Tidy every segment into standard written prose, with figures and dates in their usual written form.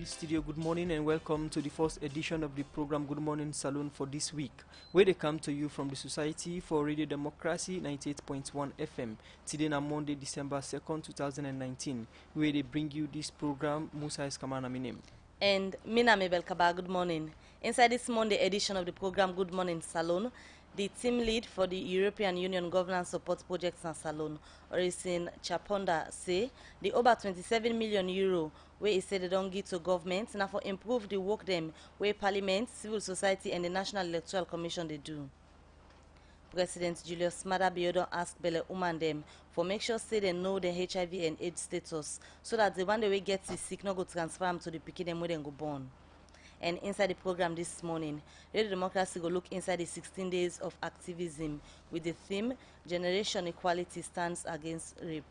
Real Studio, good morning and welcome to the first edition of the program Good Morning Saloon for this week, where they come to you from the Society for Radio Democracy 98.1 FM. Today on Monday, December 2nd, 2019, where they bring you this program. Musa is Kamana Minem. And Mina Mabel Kaba, good morning. Inside this Monday edition of the program Good Morning Saloon, the team lead for the European Union Governance Support Projects and Salon, Orisin Chaponda, say the over 27 million euro where he said they don't give to government now for improve the work them where Parliament, civil society and the National Electoral Commission they do. President Julius Maada Bio asked Bele Uman them for make sure say they know the HIV and AIDS status so that the one day we get sick no go transfer them to the pikin them where they go born. And inside the program this morning, Radio Democracy will look inside the 16 days of activism with the theme, Generation Equality Stands Against Rape.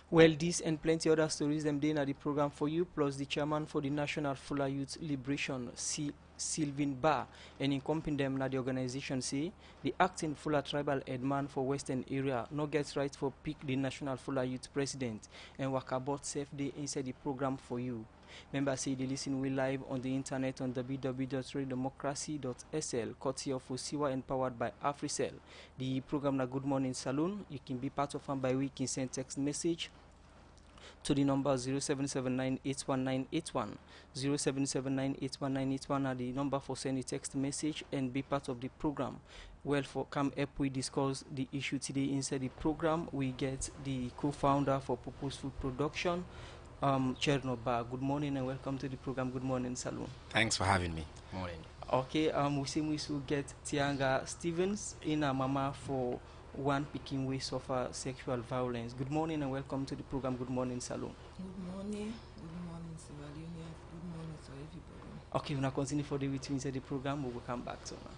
Well, this and plenty other stories them doing at the program for you, plus the chairman for the National Fuller Youth Liberation, Sylvain Ba, and in company them na the organization say the acting Fuller tribal headman for Western area no gets right for pick the National Fuller Youth President and work about safe day inside the program for you. Members say they listen we live on the internet on www.radiodemocracy.sl, courtesy of Osiwa and powered by AfriCell. The program na Good Morning Saloon. You can be part of them by we can send text message to the number 0779-81981. 0779-81981 are the number for sending text message and be part of the program. Well, for come up we discuss the issue today inside the program. We get the co-founder for Purposeful Production, Chernoba. Good morning and welcome to the program Good Morning Saloon. Thanks for having me. Morning. Okay, we get Tianga Stevens in a mama for one picking way suffer sexual violence. Good morning and welcome to the program Good Morning Saloon. Good morning, Sierra Leone. Good morning to everybody. Okay, we're going to continue for the week inside the program. We will come back to now.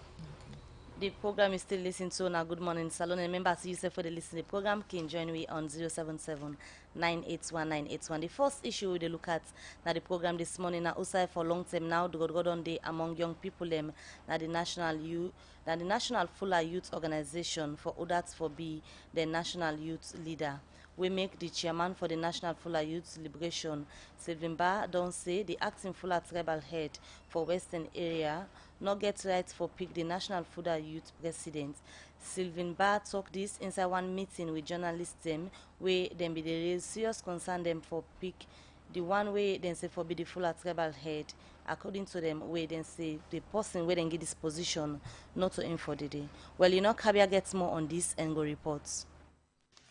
The program is still listening to now Good Morning Salon. And members, you say for the listening program can join me on 077-981-981. The first issue we look at now the program this morning now INSAI for long term now the God on day among young people them now the National Fuller Youth Organization for others for be the national youth leader. We make the chairman for the National Fuller Youth Liberation, Sylvain Ba, don't say the acting Fuller tribal head for Western area not get right for pick the National Fuller Youth President. Sylvain Ba talk this inside one meeting with journalists them where them be the real serious concern them for pick the one way then say for be the Fuller tribal head. According to them, where then say the person where then get this position not to aim for the day. Well, Kabia gets more on this and go reports.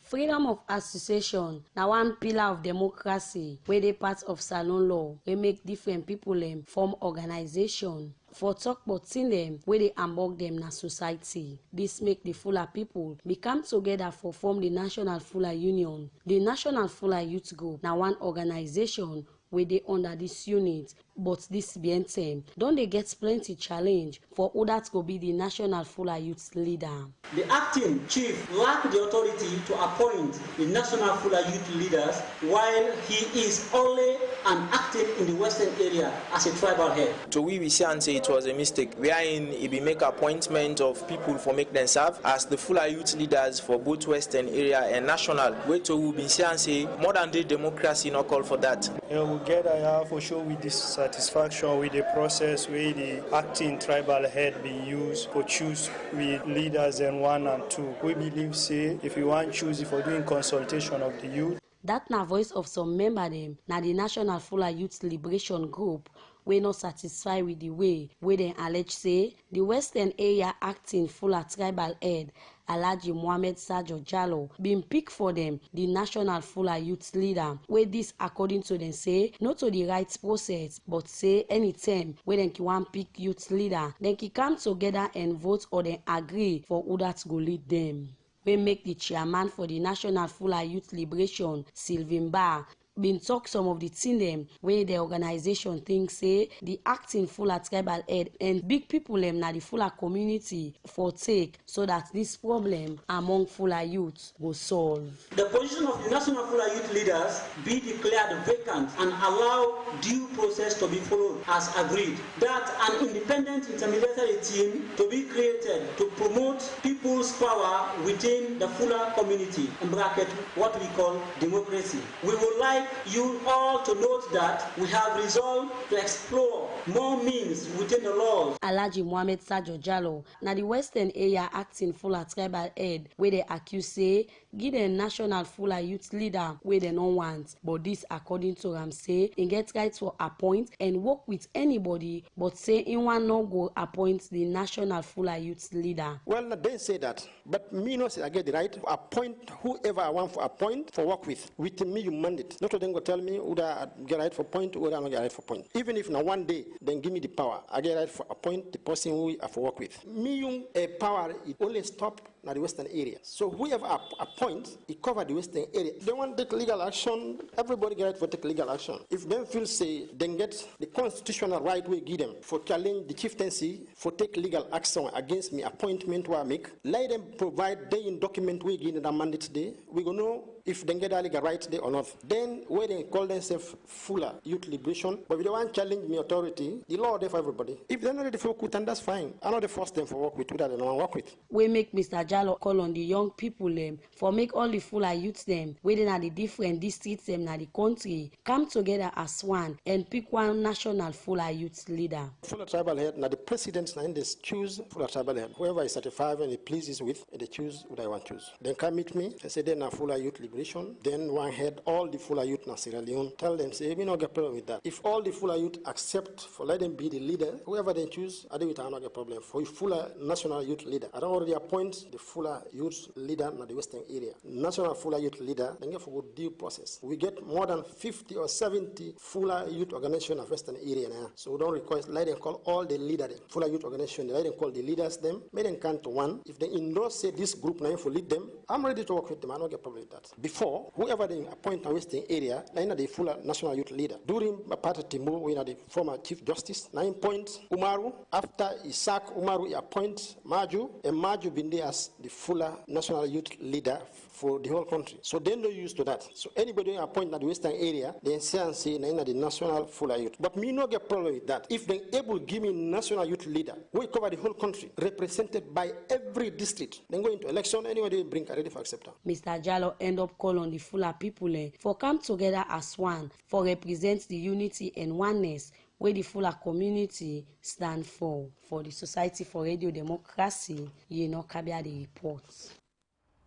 Freedom of association now one pillar of democracy where they part of Salon law we make different people form organization for talk about seeing them where they among them na society. This make the Fuller people become together for form the National Fuller Union. The National Fuller Youth Group now one organization where they under this unit, but this BNTM don't they get plenty challenge for others to be the National Fuller Youth leader. The acting chief lacked the authority to appoint the National Fuller Youth leaders while he is only an acting in the Western area as a tribal head. So we say and say it was a mistake. Wherein it be make appointment of people for make them serve as the Fuller Youth leaders for both Western area and national. Wait to we be say and say more than the democracy not call for that. We get for sure with dissatisfaction with the process where the acting tribal head be used for choose with leaders and 1 and 2. We believe say if you want choose for doing consultation of the youth. That na voice of some member them na the National Fuller Youth Liberation Group we not satisfied with the way where they allege say the Western area acting Fuller tribal head Alhaji Mohammed Sajo Jallo been picked for them the National Fuller Youth leader where this according to them say not to the right process but say anytime where they want pick youth leader then can come together and vote or they agree for who that go lead them. We make the chairman for the National Fuller Youth Liberation, Sylvain Ba, been talk some of the things them where the organization thinks say the acting Fuller tribal head and big people them na the Fuller community for take so that this problem among Fuller youth will solve. The position of the National Fuller Youth leaders be declared vacant and allow due process to be followed as agreed. That an independent intermediary team to be created to promote people's power within the Fuller community, in bracket what we call democracy. We would like like you all to note that we have resolved to explore more means within the laws. Alhaji Mohammed Sajo Jallo, na the Western area acting Fuller tribal head, where they accuse say give the national Fuller youth leader where they no want. But this, according to him, say he get right to appoint and work with anybody, but say he want no go appoint the national Fuller youth leader. Well, they say that, but me no say I get the right to appoint whoever I want to appoint for work with. With me, you mandate. Not of them go tell me who I get right for point, who I not get right for point. Even if now one day, then give me the power. I get right for appoint the person who I for work with. Me, power, it only stop na the Western area. So whoever appoints, it cover the Western area. They want to take legal action, everybody get right for take legal action. If them feel say, then get the constitutional right we give them for challenge the chieftaincy, for take legal action against me appointment we make, let them provide they in document we give them mandate today. We go know if they get a legal right there or not. Then where they call themselves Fuller Youth Liberation, but if they want to challenge me authority, the law there for everybody. If they're not ready for work with, then that's fine. I'm not the first them for work with who that they don't want to work with. We make Mr. Jallo call on the young people for make all the Fuller youths within at the different districts in the country come together as one and pick one national Fuller youth leader. Fuller tribal head, now the presidents now they choose Fuller tribal head. Whoever is certified and he pleases with, they choose who they want to choose. Then come meet me and say then now Fuller Youth Liberation. Then one head all the Fuller youth in Sierra Leone. Tell them say we not get problem with that. If all the Fuller youth accept for let them be the leader, whoever they choose, I do it I not get problem. For Fuller national youth leader, I don't already appoint the Fuller youth leader in the Western area. National Fuller youth leader, then get for due process. We get more than 50 or 70 Fuller youth organization of Western area now. So we don't request, let them call all the leaders, Fuller youth organization, let them call the leaders them, make them count to one. If they endorse say this group now for lead them, I'm ready to work with them. I don't get problem with that. Before, whoever they appoint in Western area, now the Fuller national youth leader. During a part of Timur, we are the former Chief Justice, 9 points Umaru. After he sack Umaru, he appoint Maju, and Maju been there as the Fuller national youth leader for the whole country. So they no used to that. So anybody appointed at the Western area, they say and say na the national Fuller youth. But me no get problem with that. If they able give me national youth leader, we cover the whole country, represented by every district. Then go into election, anybody bring ready for acceptance. Mr. Jallo end up call on the Fuller people for come together as one for represent the unity and oneness where the Fuller community stand for the Society for Radio Democracy, Kabia the reports.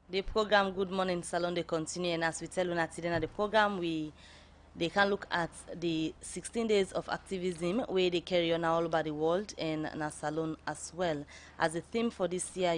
The program Good Morning Salon they continue, and as we tell you today the program they can look at the 16 days of activism where they carry on all over the world and na salon as well. As a theme for this year,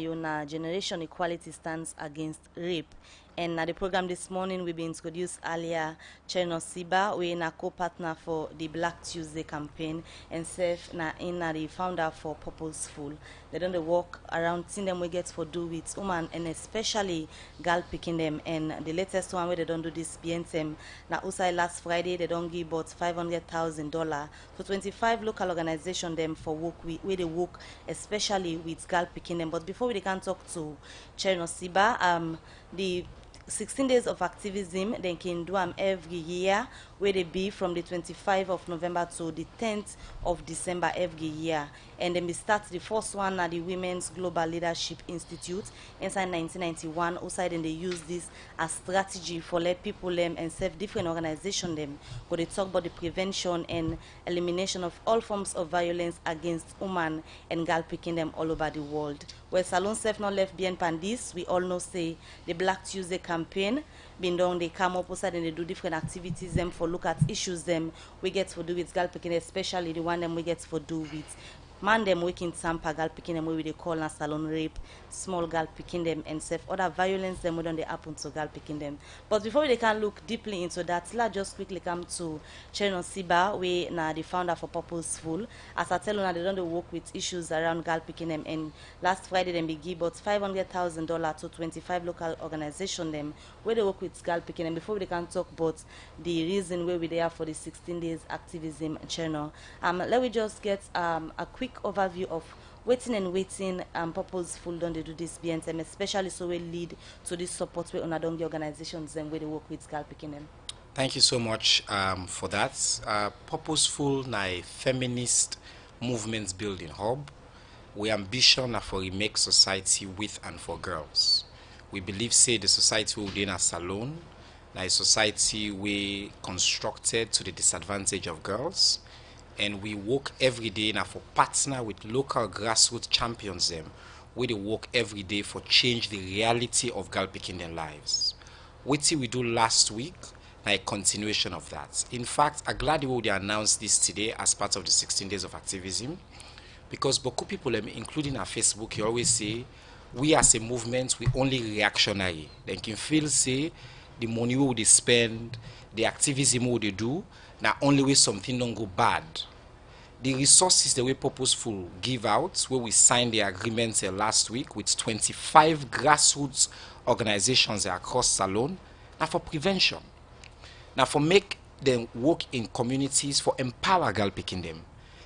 generation equality stands against rape. And the program this morning we be introduced earlier Cherno Siba, we na co-partner for the Black Tuesday campaign, and Seth na the founder for Purposeful. They don't work around seeing them we get for do with women and especially girl picking them. And the latest one where they don't do this BNTM na USAI last Friday they don't give about $500,000 for 25 local organizations them for work where they work especially with girl picking them. But before we can talk to Cherno Siba, the 16 days of activism they can do them every year where they be from the 25th of November to the 10th of December every year. And then we start the first one at the Women's Global Leadership Institute inside 1991. Also then they use this as strategy for let people and serve different organizations them where they talk about the prevention and elimination of all forms of violence against women and girl picking them all over the world. Where Salon Self not left behind pandis, we all know say the Black Tuesday campaign been done, they come up outside and they do different activities them for look at issues them we get to do with girl picking, especially the one them we get to do with man them working Tampa girl picking them where they call na salon rape, small girl picking them and self other violence them when they happen to girl picking them. But before they can look deeply into that, let's just quickly come to Cherno Siba, we na the founder for Purposeful. As I tell you, they don't work with issues around girl picking them, and last Friday they be give about $500,000 to 25 local organizations them where they work with girl picking them. Before they can talk about the reason where we there for the 16 days activism channel, let me just get a quick overview of waiting Purposeful don't they do this BNTM, especially so we lead to this support where on the organizations and where they work with girl picking them. Thank you so much for that. Purposeful na a feminist movements building hub. We ambition for remake society with and for girls. We believe say the society will be in a salon a society we constructed to the disadvantage of girls, and we work every day now for partner with local grassroots champions them, where they work every day for change the reality of girl picking their lives. What we do last week, a continuation of that. In fact, I'm glad they announced this today as part of the 16 days of activism, because beaucoup people, including our Facebook, you always say, we as a movement, we only reactionary. They can feel say the money we they spend, the activism we they do, now only way something don't go bad. The resources that we purposeful give out, where we signed the agreement last week with 25 grassroots organizations across Salon, now for prevention. Now for make them work in communities for empower girl picking them.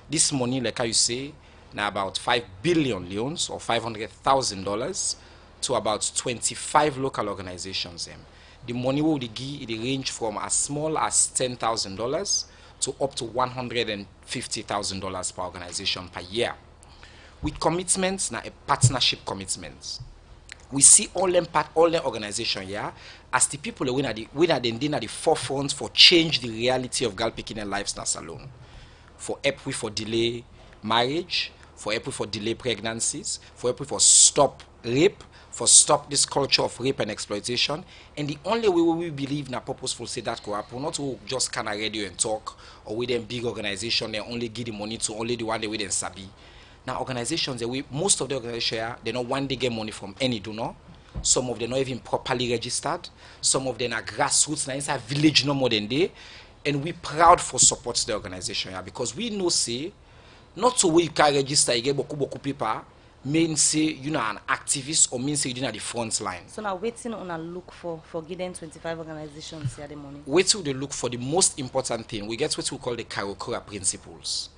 This money, like how you say, now about 5 billion leons or $500,000 to about 25 local organizations. The money will give it range from as small as $10,000 to up to $150,000 per organization per year. With commitments, now a partnership commitments. We see all them organization here as the people who are the forefront for change the reality of girl picking and lives in Salon. For help for delay marriage, for help for delay pregnancies, for help for stop rape, for stop this culture of rape and exploitation. And the only way we believe in a purposeful say that go happen, not to just kind of radio and talk, or with them big organization, they only give the money to only the one they with them sabi. Now organizations, most of the organizations here, they don't one day get money from any donor. Some of them not even properly registered. Some of them are grassroots, now inside village no more than they. And we proud for support the organization here because we know say, not so we can register, you get boku people, mean say you know an activist or mean say you're at the front line. So now waiting on a look for getting 25 organizations here the money. Wait till they look for the most important thing. We get what we call the Karokora principles.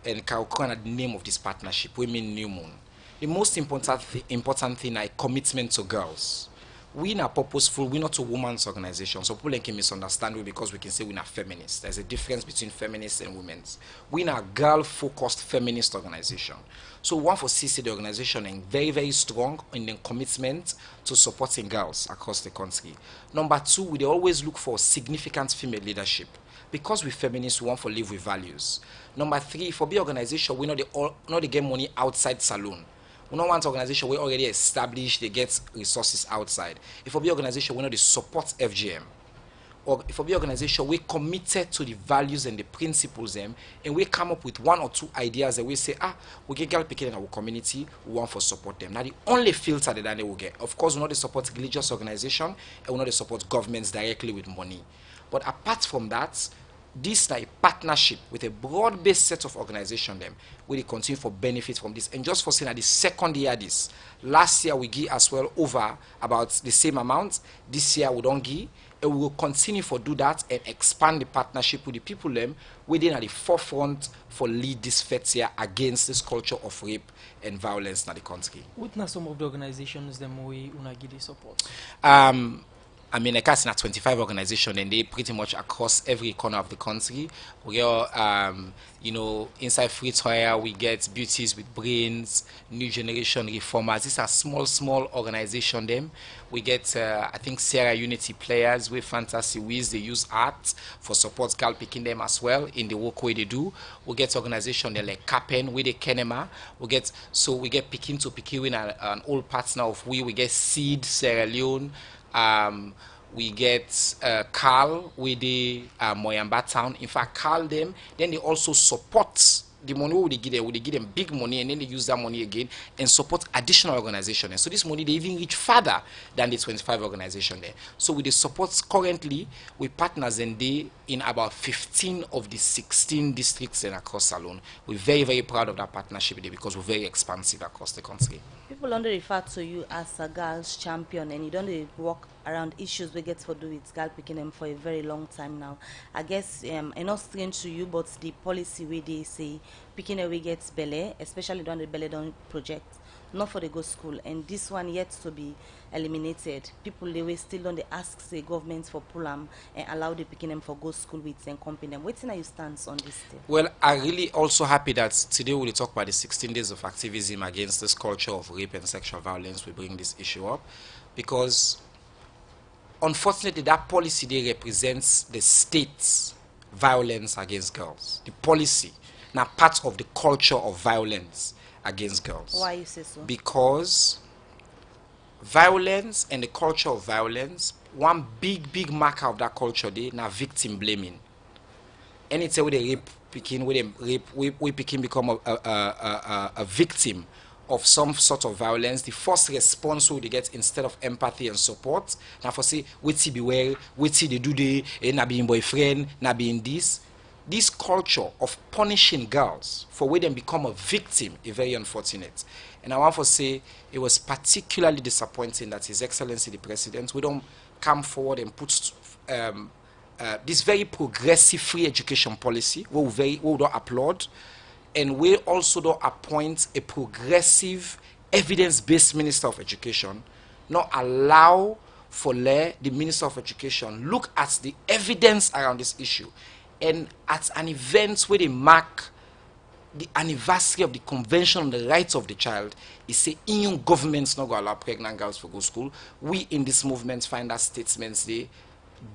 And Karokora is the name of this partnership. We mean New Moon. The most important thing is commitment to girls. We are purposeful, we're not a women's organization. So people can misunderstand because we can say we're not feminists. There's a difference between feminists and women's. We're a girl-focused feminist organization. So one for CC, the organization is very, very strong in the commitment to supporting girls across the country. Number two, we always look for significant female leadership. Because we're feminists, we want to live with values. Number three, for the organization, we not get money outside Salon. We don't want an organization we already established, they get resources outside. If we be organization, we know they support FGM. Or if we be organization, we committed to the values and the principles them, and we come up with one or two ideas that we say, we get girl picking in our community, we want to support them. Now the only filter that they will get, of course, we know they support religious organization, and we know they support governments directly with money. But apart from that, this is a partnership with a broad-based set of organizations them where they continue for benefit from this. And just for saying that the second year this, last year we give as well over about the same amount. This year we don't give, and we will continue for do that and expand the partnership with the people them within at the forefront for lead this fight here against this culture of rape and violence in the country. What are some of the organizations them we una give the support? I mean, like I said, 25 organizations, and they pretty much across every corner of the country. We are, you know, inside Free Toya, we get Beauties with Brains, New Generation Reformers. These are small organizations. Them we get, I think, Sierra Unity Players with Fantasy Wiz. They use art for support girl picking them as well in the work way they do. We get organizations like Capen with the Kenema. We get Pikin to Pikin with an old partner of we get Seed Sierra Leone. We get Carl with the Moyamba town. In fact, Carl them, then they also support the money they give them big money, and then they use that money again and support additional organizations. And so this money, they even reach further than the 25 organizations there. So with the support currently, we partners in about 15 of the 16 districts and across Salon. We're very, very proud of that partnership there because we're very expansive across the country. People don't refer to you as a girl's champion, and you don't work around issues we get for do with girl picking them for a very long time now. I guess it's not strange to you, but the policy where they say picking away gets belly, especially during the belly down project, not for the go school, and this one yet to be eliminated. People they will still don't they ask the government for pull them and allow the picking them for go school with and company them. What's your stance on this thing? Well, I'm really also happy that today we'll talk about the 16 days of activism against this culture of rape and sexual violence. We bring this issue up because unfortunately, that policy they represents the state's violence against girls. The policy, now part of the culture of violence against girls. Why you say so? Because violence and the culture of violence, one big marker of that culture they now victim blaming. Anytime they rape Pekin, where they rape, we Pekin become a victim of some sort of violence, the first response we they get instead of empathy and support, now for say, wait be well, wait they do they, na being boyfriend, na being this culture of punishing girls for where them become a victim is very unfortunate. And I want to say it was particularly disappointing that His Excellency the President, we don't come forward and put this very progressive free education policy, we don't applaud, and we also don't appoint a progressive evidence-based Minister of Education, not allow for the Minister of Education look at the evidence around this issue, and at an event where they mark the anniversary of the Convention on the Rights of the Child, is say EU governments not going to allow pregnant girls to go to school. We in this movement find that statements they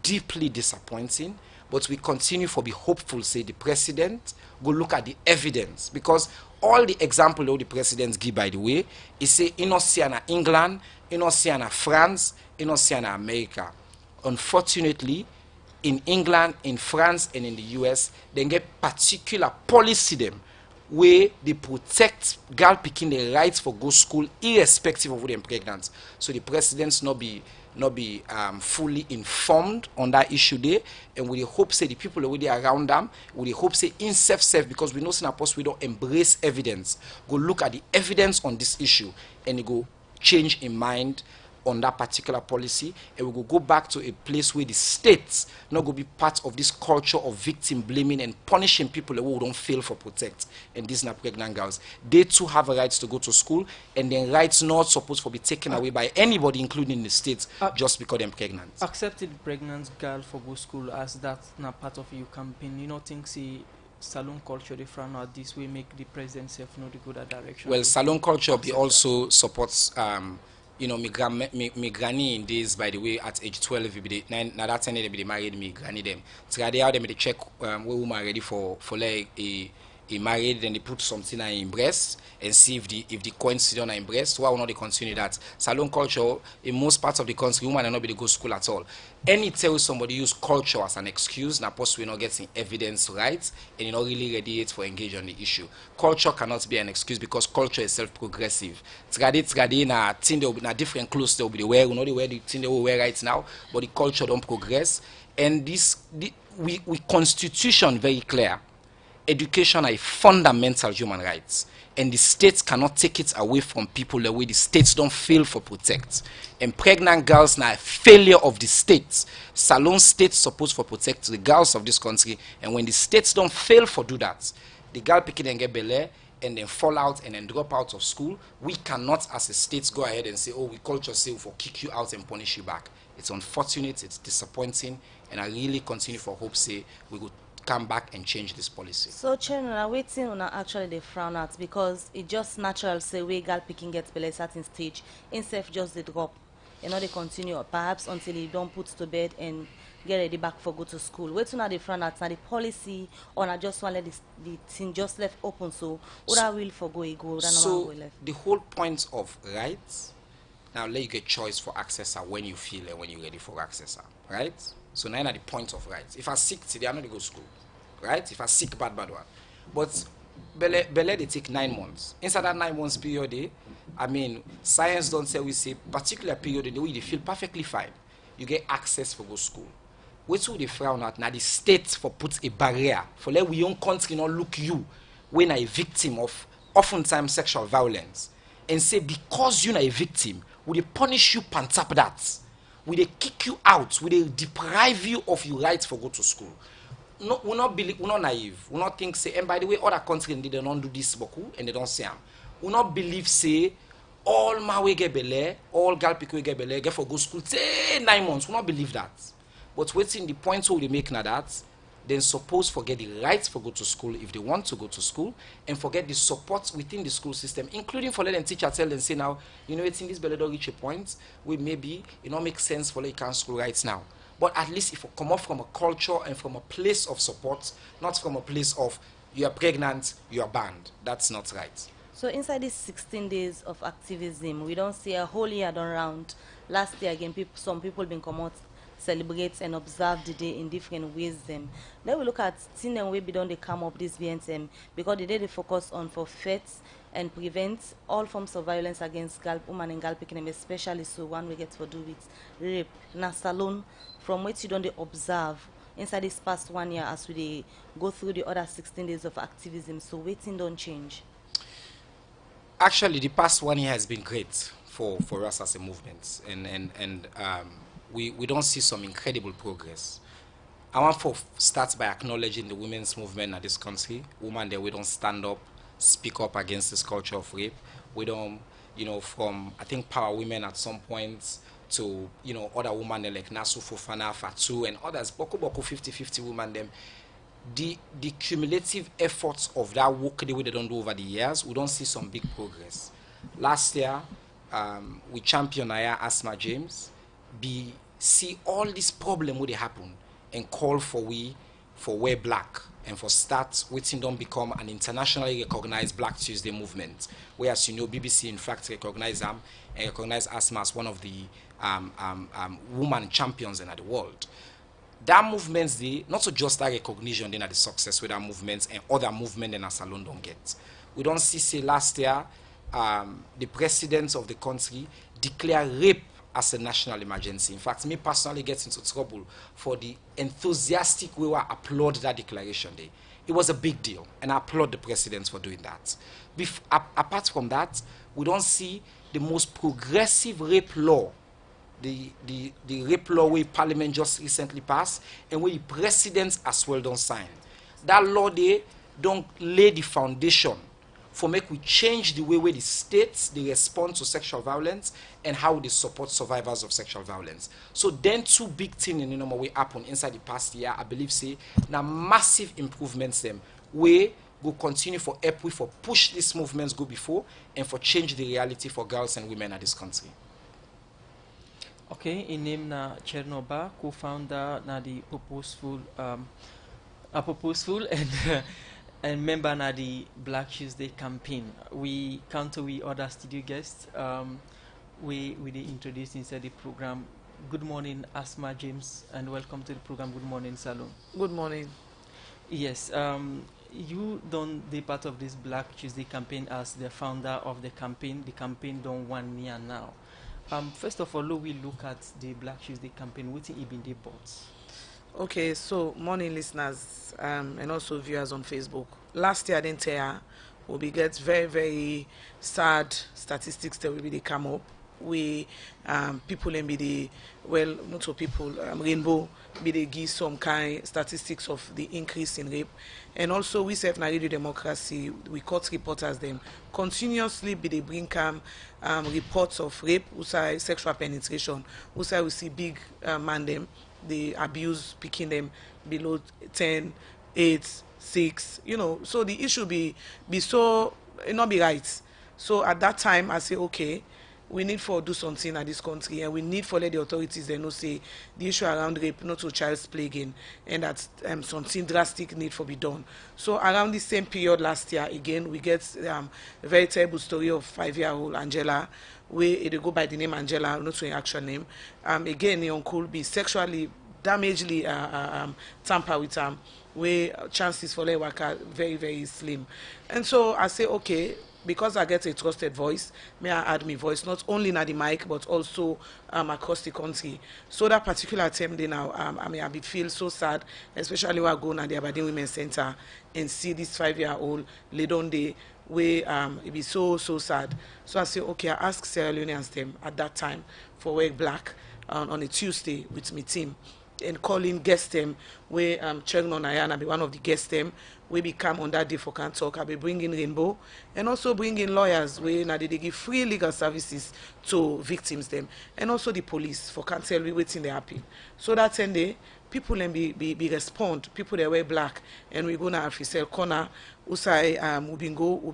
deeply disappointing, but we continue to be hopeful, say the President go look at the evidence, because all the example of the Presidents give, by the way, is say in Oceania England, in Oceania France, in Oceania America. Unfortunately, in England, in France, and in the US, they get particular policy them where they protect girl picking the rights for go school irrespective of who they're pregnant. So the presidents not be fully informed on that issue there, and we hope say the people already around them, we hope say in self because we know in post we don't embrace evidence, go look at the evidence on this issue and they go change in mind on that particular policy, and we will go back to a place where the states not going to be part of this culture of victim blaming and punishing people who don't fail for protect. And these are pregnant girls. They too have a right to go to school, and their rights not supposed to be taken away by anybody, including the states, just because they're pregnant. Accepted pregnant girl for go school as that's not part of your campaign. You know, think see saloon culture they frown out this way make the president self know the good direction. Well, saloon culture be also supports you know, my granny in days, by the way, at age 12, now that time they married me, granny them. So they out them they check where woman ready for like a married, then they put something in breast and see if the coincidence in breast. Why will not they continue that? Salon culture in most parts of the country, women are not be to go to school at all. Any tell somebody use culture as an excuse, now possibly not getting evidence right, and you're not really ready for engage on the issue. Culture cannot be an excuse because culture is self-progressive. Tradi na thing they'll be na different clothes they'll be wear, you know the way the thing they will wear right now, but the culture don't progress. And we constitution very clear. Education are a fundamental human rights, and the states cannot take it away from people the way the states don't fail for protect. And pregnant girls now a failure of the states. Salon states supposed for protect the girls of this country, and when the states don't fail for do that, the girl picking and get belay and then fall out and then drop out of school, we cannot as a state go ahead and say, oh, we culture say for kick you out and punish you back. It's unfortunate, it's disappointing, and I really continue for hope say we will come back and change this policy. So Chairman, I'm waiting on actually they frown at because it just natural say we girl picking gets below a certain stage, instead just they drop, you know they continue perhaps until you don't put to bed and get ready back for go to school. Wait till now they frown at now the policy or not just want let the thing just left open so that will for go so the whole point of rights now let you get choice for accessor when you feel and when you're ready for accessor, right? So now at the point of rights. If I sick today, I'm not going to go to school, right? If I sick bad one. But Bele they take 9 months. Inside that 9 months period, I mean, science don't say we say particular period the way they feel perfectly fine. You get access for go to school. Wait till they frown out now the state for put a barrier for let we own country not look you when a victim of oftentimes sexual violence and say because you're a victim, will they punish you on top of that? Will they kick you out? Will they deprive you of your rights for go to school? No, we're not naive. We not think say, and by the way, other countries they don't do this boku and they don't say we not believe say all my way get belay, all girl people get belay, get for go school say 9 months. We not believe that. But waiting the point where they make now that then suppose forget the rights for go to school if they want to go to school, and forget the support within the school system, including for letting teacher tell them, say now, you know, it's in this belly don't reach a point where maybe it don't make sense for like can school rights now. But at least if you come up from a culture and from a place of support, not from a place of you are pregnant, you are banned. That's not right. So inside these 16 days of activism, we don't see a whole year done round. Last year again, some people been come out, celebrate and observe the day in different ways. Then we look at things and way beyond they come up this BNTM because the day they focus on for faith and prevent all forms of violence against girl, woman and girl picking, especially so one we get to do with rape. Now salon from which you don't they observe inside this past 1 year as we go through the other 16 days of activism. So waiting don't change. Actually, the past 1 year has been great for us as a movement, and we don't see some incredible progress. I want to start by acknowledging the women's movement in this country. Women there, we don't stand up, speak up against this culture of rape. We don't, you know, from I think Power Women at some point to, you know, other women like Nasu Fofana, Fatu, and others, Boko 50-50 women them. The cumulative efforts of that work the way they don't do over the years, we don't see some big progress. Last year, we championed Asma James, see all this problem where they happen and call for wear black and for start waiting don't become an internationally recognized Black Tuesday movement. Whereas you know BBC in fact recognize them and recognize Asma as one of the woman champions in the world. That movements, not so just that recognition, then at the success with that movements and other movement in Salon don't get. We don't see, say last year, the president of the country declare rape as a national emergency. In fact, me personally get into trouble for the enthusiastic way I applaud that declaration day. It was a big deal, and I applaud the president for doing that. Apart from that, we don't see the most progressive rape law, the rape law where Parliament just recently passed, and where the president as well don't sign. That law they don't lay the foundation for make we change the way where the states they respond to sexual violence and how they support survivors of sexual violence. So then two big things in the normal way happen inside the past year, I believe say now massive improvements them we go continue for help we for push these movements go before and for change the reality for girls and women in this country. Okay, in name na Chernoba, co-founder na the purposeful and member na the Black Tuesday campaign. We counter we other studio guests. We introduced inside the program. Good morning, Asma James, and welcome to the program. Good morning, Salon. Good morning. Yes, you done the part of this Black Tuesday campaign as the founder of the campaign. The campaign done 1 year now. First of all, we look at the Black Tuesday campaign. What it been the bots? Okay, so morning listeners and also viewers on Facebook. Last year, I didn't tell you, we get very, very sad statistics that will be they come up. We people in be the well, not so people Rainbow be they give some kind statistics of the increase in rape, and also we self Radio Democracy, we court reporters them continuously be they bring reports of rape, usai sexual penetration, usai we see big man them the abuse picking them below 10, 8, 6, you know. So the issue be so it not be right. So at that time I say okay, we need for do something at this country, and we need for let the authorities they know say the issue around rape not to child's play again, and that something drastic need for be done. So around the same period last year again we get a very terrible story of 5-year-old Angela, where they go by the name Angela, not to an actual name. Again, the uncle be sexually damagedly tamper with where chances for worker very, very slim. And so I say, okay, because I get a trusted voice, may I add my voice, not only in the mic, but also across the country. So that particular time, they now, I be feel so sad, especially when I go to the Aberdeen Women's Center and see this 5-year-old lady on day, where it be so sad. So I say, okay, I ask Sierra Leoneans them at that time for Work Black on a Tuesday with my team, and calling guest them where Chegnon Ayana be one of the guest them we become on that day for can talk. I be bringing Rainbow and also bringing lawyers where now they give free legal services to victims them, and also the police for can tell we waiting they happen. So that 10 day people then be respond, people they wear black, and we go now official corner usai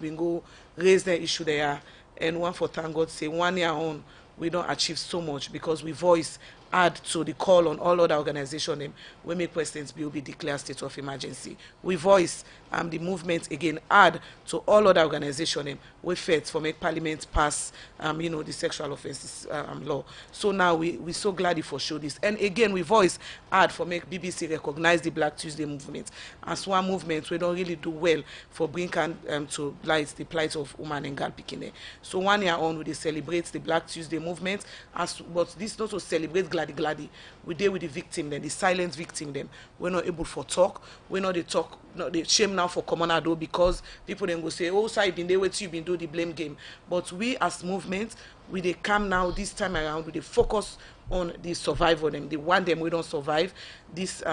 we go raise the issue there, and one for thank God say 1 year on we don't achieve so much because we voice add to the call on all other organizations them we make President Bill be declare state of emergency. We voice the movement again add to all other organizations them we fight for make Parliament pass the sexual offences law. So now we so glad for show this, and again we voice add for make BBC recognize the Black Tuesday movement as one movement we don't really do well for bring to light the plight of woman and girl picking. So 1 year on we dey celebrate the Black Tuesday movement as but this not to celebrate glady we deal with the victim then the silent victim them we're not able for talk, we're not they talk, not the shame now for common ado because people then go say oh so you been there what you been do the blame game, but we as movement we they come now this time around we they focus on the survival them, the one them we don't survive this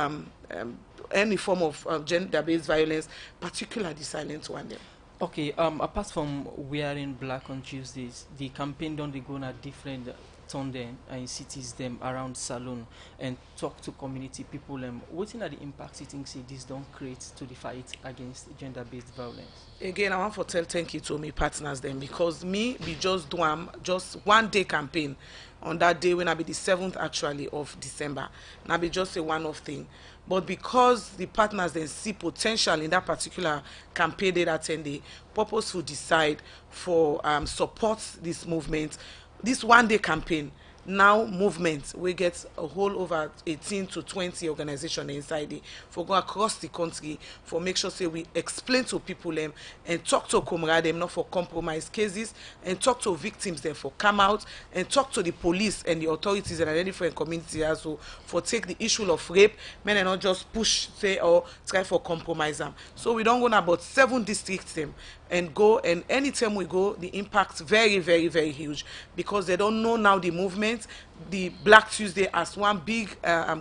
any form of gender-based violence, particularly the silent one them. Okay, apart from wearing black on Tuesdays, the campaign don't they go on a different town them in cities them around Salon and talk to community people what are the impacts you think say this don't create to the fight against gender-based violence? Again, I want to tell thank you to me partners them because me we just do just 1 day campaign on that day when I be the 7th actually of December. And I be just a one-off thing. But because the partners then see potential in that particular campaign they attend, they purposeful decide for support this movement. This 1 day campaign now movement we get a whole over 18 to 20 organizations inside it for go across the country for make sure say we explain to people them and talk to comrade them not for compromise cases and talk to victims them for come out and talk to the police and the authorities and any different community as well for take the issue of rape men and not just push say or try for compromise them. So we don't go now about 7 districts them and go, and anytime we go the impact very very very huge because they don't know now the movement the Black Tuesday as one big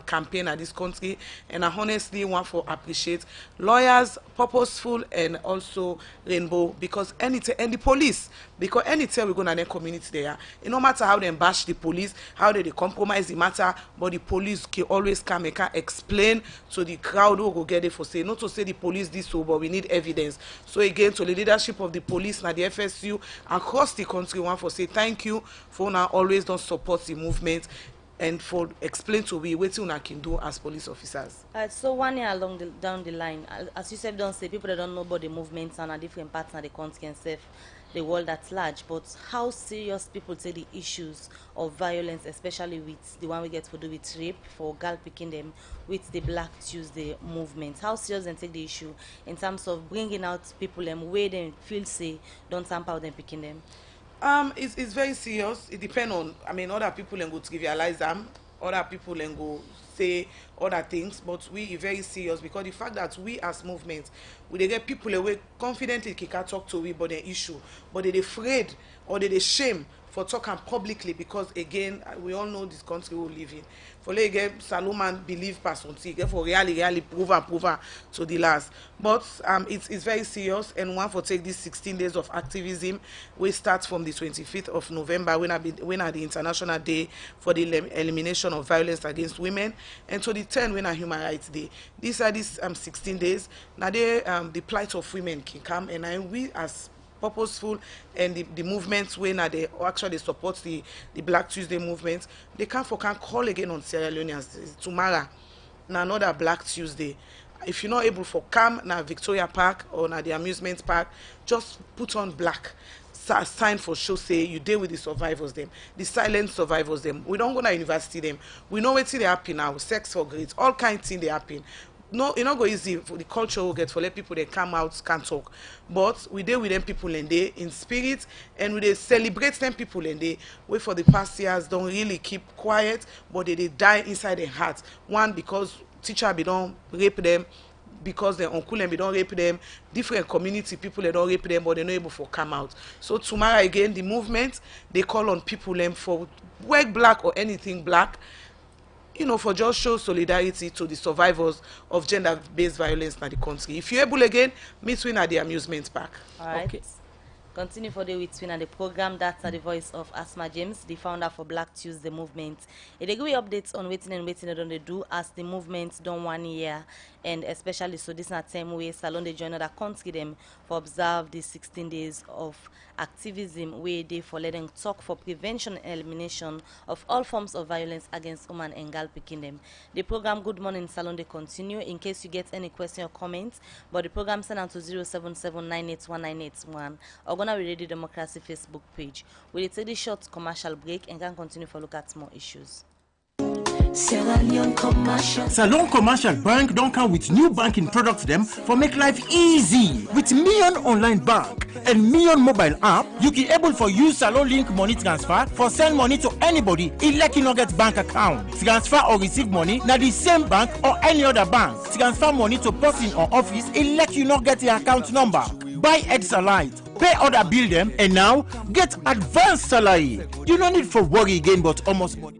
campaign at this country, and I honestly want to appreciate lawyers purposeful and also Rainbow because anytime and the police because anytime we go to the community there it no matter how they bash the police how they compromise the matter but the police can always come and can explain to the crowd who go get it for say not to say the police this so but we need evidence. So again to the leadership of the police now the FSU across the country want to say thank you for now always don't support the movement and for explain to we what una can do as police officers. So 1 year down the line, as you said, don't say people that don't know about the movements and a different parts of the country and stuff, the world at large. But how serious people take the issues of violence, especially with the one we get to do with rape for girl picking them with the Black Tuesday movement? How serious they take the issue in terms of bringing out people where they feel say don't tamper them picking them? It's very serious. It depends on, other people and go trivialize them, other people and go say other things, but we are very serious because the fact that we as movement, we they get people away confidently can talk to we about the issue, but they're afraid or they're shame for talking publicly because again we all know this country we live in. For like get Salomon believe person for really prove to the last. But it's very serious and one for take these 16 days of activism. We start from the 25th of November when are the International Day for the Elimination of Violence Against Women, and to the 10th when are Human Rights Day. These are these 16 days. Now they the plight of women can come and we as purposeful and the movements when they actually support the Black Tuesday movement, they can call again on Sierra Leoneans tomorrow now another Black Tuesday. If you're not able for come now Victoria Park or now the amusement park, just put on black sign for show say you deal with the survivors them, the silent survivors them. We don't go to university them, we know what they happen now, sex for grades, all kinds of things they happen. No, it's not go easy for the culture will get for let people they come out can talk, but we deal with them people and they in spirit and we they celebrate them people and they wait for the past years don't really keep quiet but they die inside their heart. One because teacher be don't rape them because their uncle and be don't rape them, different community people they don't rape them but they're not able to come out. So tomorrow again the movement they call on people for work black or anything black. for just show solidarity to the survivors of gender-based violence in the country. If you're able again, meet we at the amusement park. All right. Okay. Continue for the with and the program. That's the voice of Asma James, the founder for Black Tuesday movement. They give you updates on waiting and they do as the movement done 1 year, and especially so this not time way Salon they join other country them for observe the 16 days of activism where they for letting talk for prevention and elimination of all forms of violence against women and girl picking them. The program Good Morning Salon they continue in case you get any question or comments, but the program send out to 077981981 or gonna be Ready Democracy Facebook page. We'll take the short commercial break and can continue for look at more issues. Salon Commercial Bank don't come with new banking products them for make life easy. With Million Online Bank and Million Mobile app, you can able for use Salon Link money transfer for send money to anybody like you not get bank account. Transfer or receive money na the same bank or any other bank. Transfer money to person or office like you not get the account number. Buy Edsalight, pay other bill them, and now get advanced salary. You don't need for worry again, but almost money.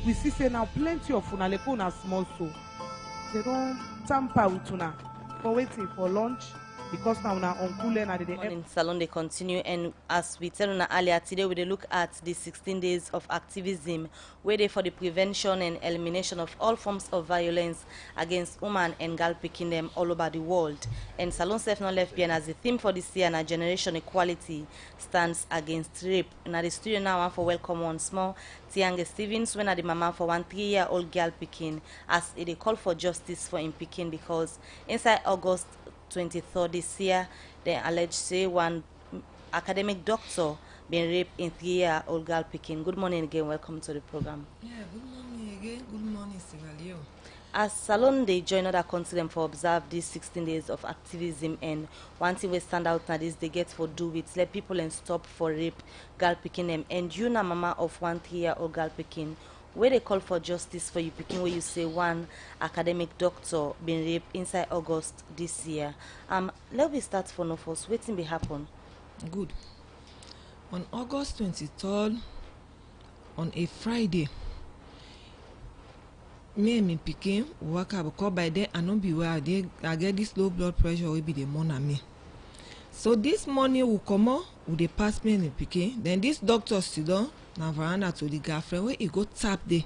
We see say now plenty of una lepo na small so they don't tamper with una for waiting for lunch because now una uncle and the Morning Salon they continue, and as we tell you earlier today we look at the 16 days of activism where they for the prevention and elimination of all forms of violence against women and girl picking them all over the world. And Salon Self Not Left Behind as the theme for this year and generation equality stands against rape. Now the studio now want for welcome once more Tiange Stevens when the mama for 1 3-year-old girl picking as they call for justice for him picking because inside August 23rd this year, they allege say one academic doctor been raped in 3-year-old girl picking. Good morning again, welcome to the program. Yeah, good morning again, good morning, Sierra Leone. As Salon they join other country them for observe these 16 days of activism, and one thing we stand out now is they get for do with let people and stop for rape girl picking them. And you na mama of 1 3-year-old girl picking, where they call for justice for you picking where you say one academic doctor been raped inside August this year. Let me start for no first. Waiting be happen. Good. On August 23rd, on a Friday, me and me picking work up because by then I don't be where I get this low blood pressure will be the morning me. So this morning will come out, will they pass me and the picking. Then this doctor sit down na veranda to the girlfriend where he go tap there.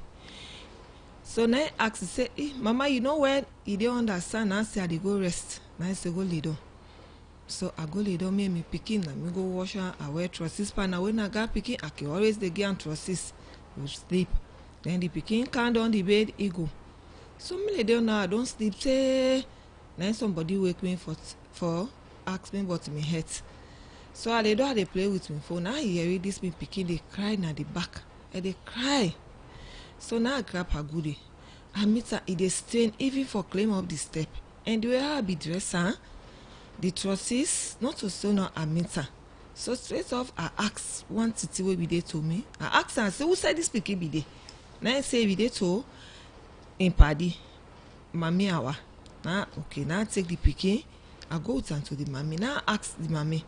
So now I ask say, Mama, you know where he don't understand. I say I go rest. Now I say go lay down. So I go lay down, me and me picking, and me go wash her. I wear trousers, and when I got picking, I can always the get trousers. We sleep. Then the picking can't on the bed, he go. So me lay down now, I don't sleep. Say, then somebody wake me for ask me about me head. So I lay down, they play with my phone. Now I hear this me picking, they cry na the back, and they cry. So now I grab her goodie. I meet her, it is strain even for climb up the step. And the way I be dressed, huh? The trousers, not to say no, I meet her. So straight off, I ask one titi wey be there to me. I ask her, I say, who said this pikin be there? Now I say, be there to in paddy, mommy awa. Now, okay, now I take the pikin, I go down to the mommy. Now I ask the mommy.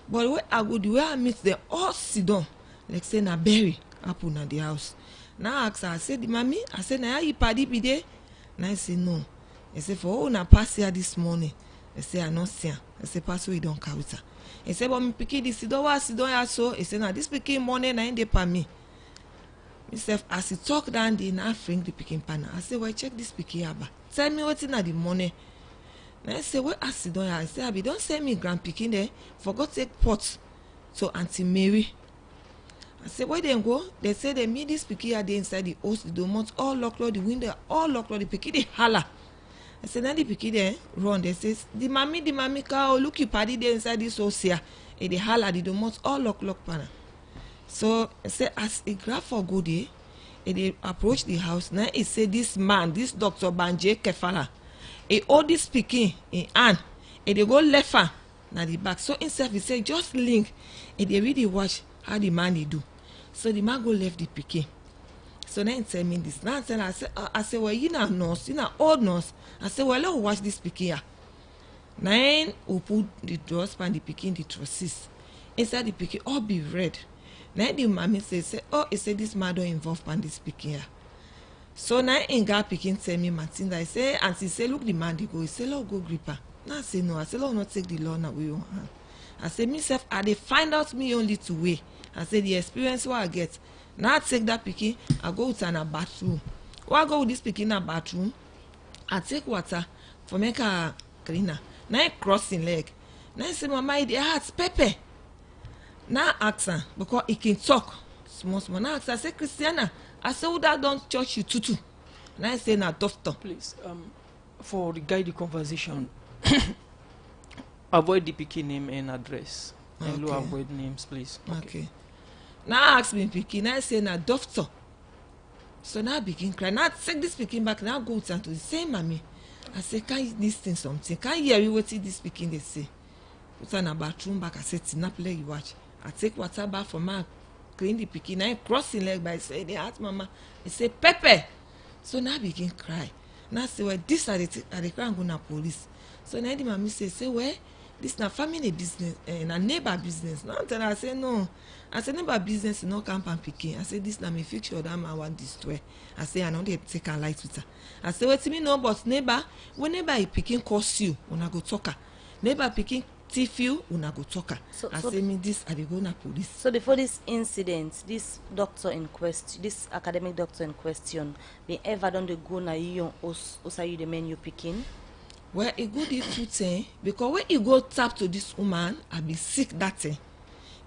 But where I go, the way I meet them all sit down, like say na berry happen at the house. Now I ask her, I say, the mommy, I say, now you paddy be there? Now I say, no. I say, for who na pass here this morning? I say, I not see her. I say, pass where you don't count her. I say, but me pikin this sit down so. I say, now this pikin money na in dey pa me. Myself, as he talk down there, now bring the pikin pana. I say, well, check this pikin aba. Tell me what's in the money. Now I say, well, I sit down here. I say, Abi, don't send me grand pikin there. Forgot take pot to Auntie Mary. I say, where they go? They say they meet this pikin are there inside the house, the doormat, all locked, the window, all locked, the pikin they holler. I said, now the pikin there run. They say, the mommy cow, look you party there inside this house here. And they holler, the doormat, all lock pana. So I say, as a grab for good day, and they approach the house. Now he say, this man, this Dr. Banje Kefala, he hold this pikin in hand, e dey go left am na the back. So himself he say just link, e dey really watch how the man dey do. So the man go left the pikin. So then he tell me this. Now I say well, you na nurse, you na old nurse. I say well, let me watch this pikin here. Then we put the drugs and the pikin the trusses inside the pikin all be red. Then the mommy say oh, he say this man don't involve pan this pikin here. So now in got pikin tell me Martin that I say, and she say look the man dey go. He say Lord go grip her. Now I say no. I say Lord not take the law now we on hand. I say myself I dey find out me only to way. I say the experience what I get. Now I take that pikin, I go to a bathroom. When I go with this pikin in a bathroom, I take water for make her cleaner. Now I crossing leg. Now I say mama it hurts pepper. Now I ask her because he can talk small. Now I ask her, I say Christiana, I say who that don't church you tutu. Now I say na doctor. Please, for the guide the conversation, avoid the pikin name and address. And Okay. avoid names, please. Okay. Now I ask me pikin, now I say na doctor. So now I begin cry. Now I take this pikin back. Now I go to the same mommy. I say, can you listen something? Can you hear me what this pikin they say? Put on a bathroom back. I say, Tina, play you watch. I take water back for my clean the pikin. Now I crossing leg by say, they ask mama. He say, pepper. So now I begin cry. Now I say, well, this are the cry and go na police. So now the mommy say, well, this na family business and a neighbor business. Now tell her, I say no. I say neighbor business is not camp and pikin. I say this na me fix sure that man want destroy. I say I know they take a light with her. I say wait me no, but neighbor, whenever a pikin curse you, una go talk her. Neighbor pikin thief you, una go talk her. I say me this I dey go na police. So before this incident, this doctor in question, this academic doctor in question, they ever done the go na you also you the men you picking? Well, e go dey two thing because when you go tap to this woman, I be sick that thing.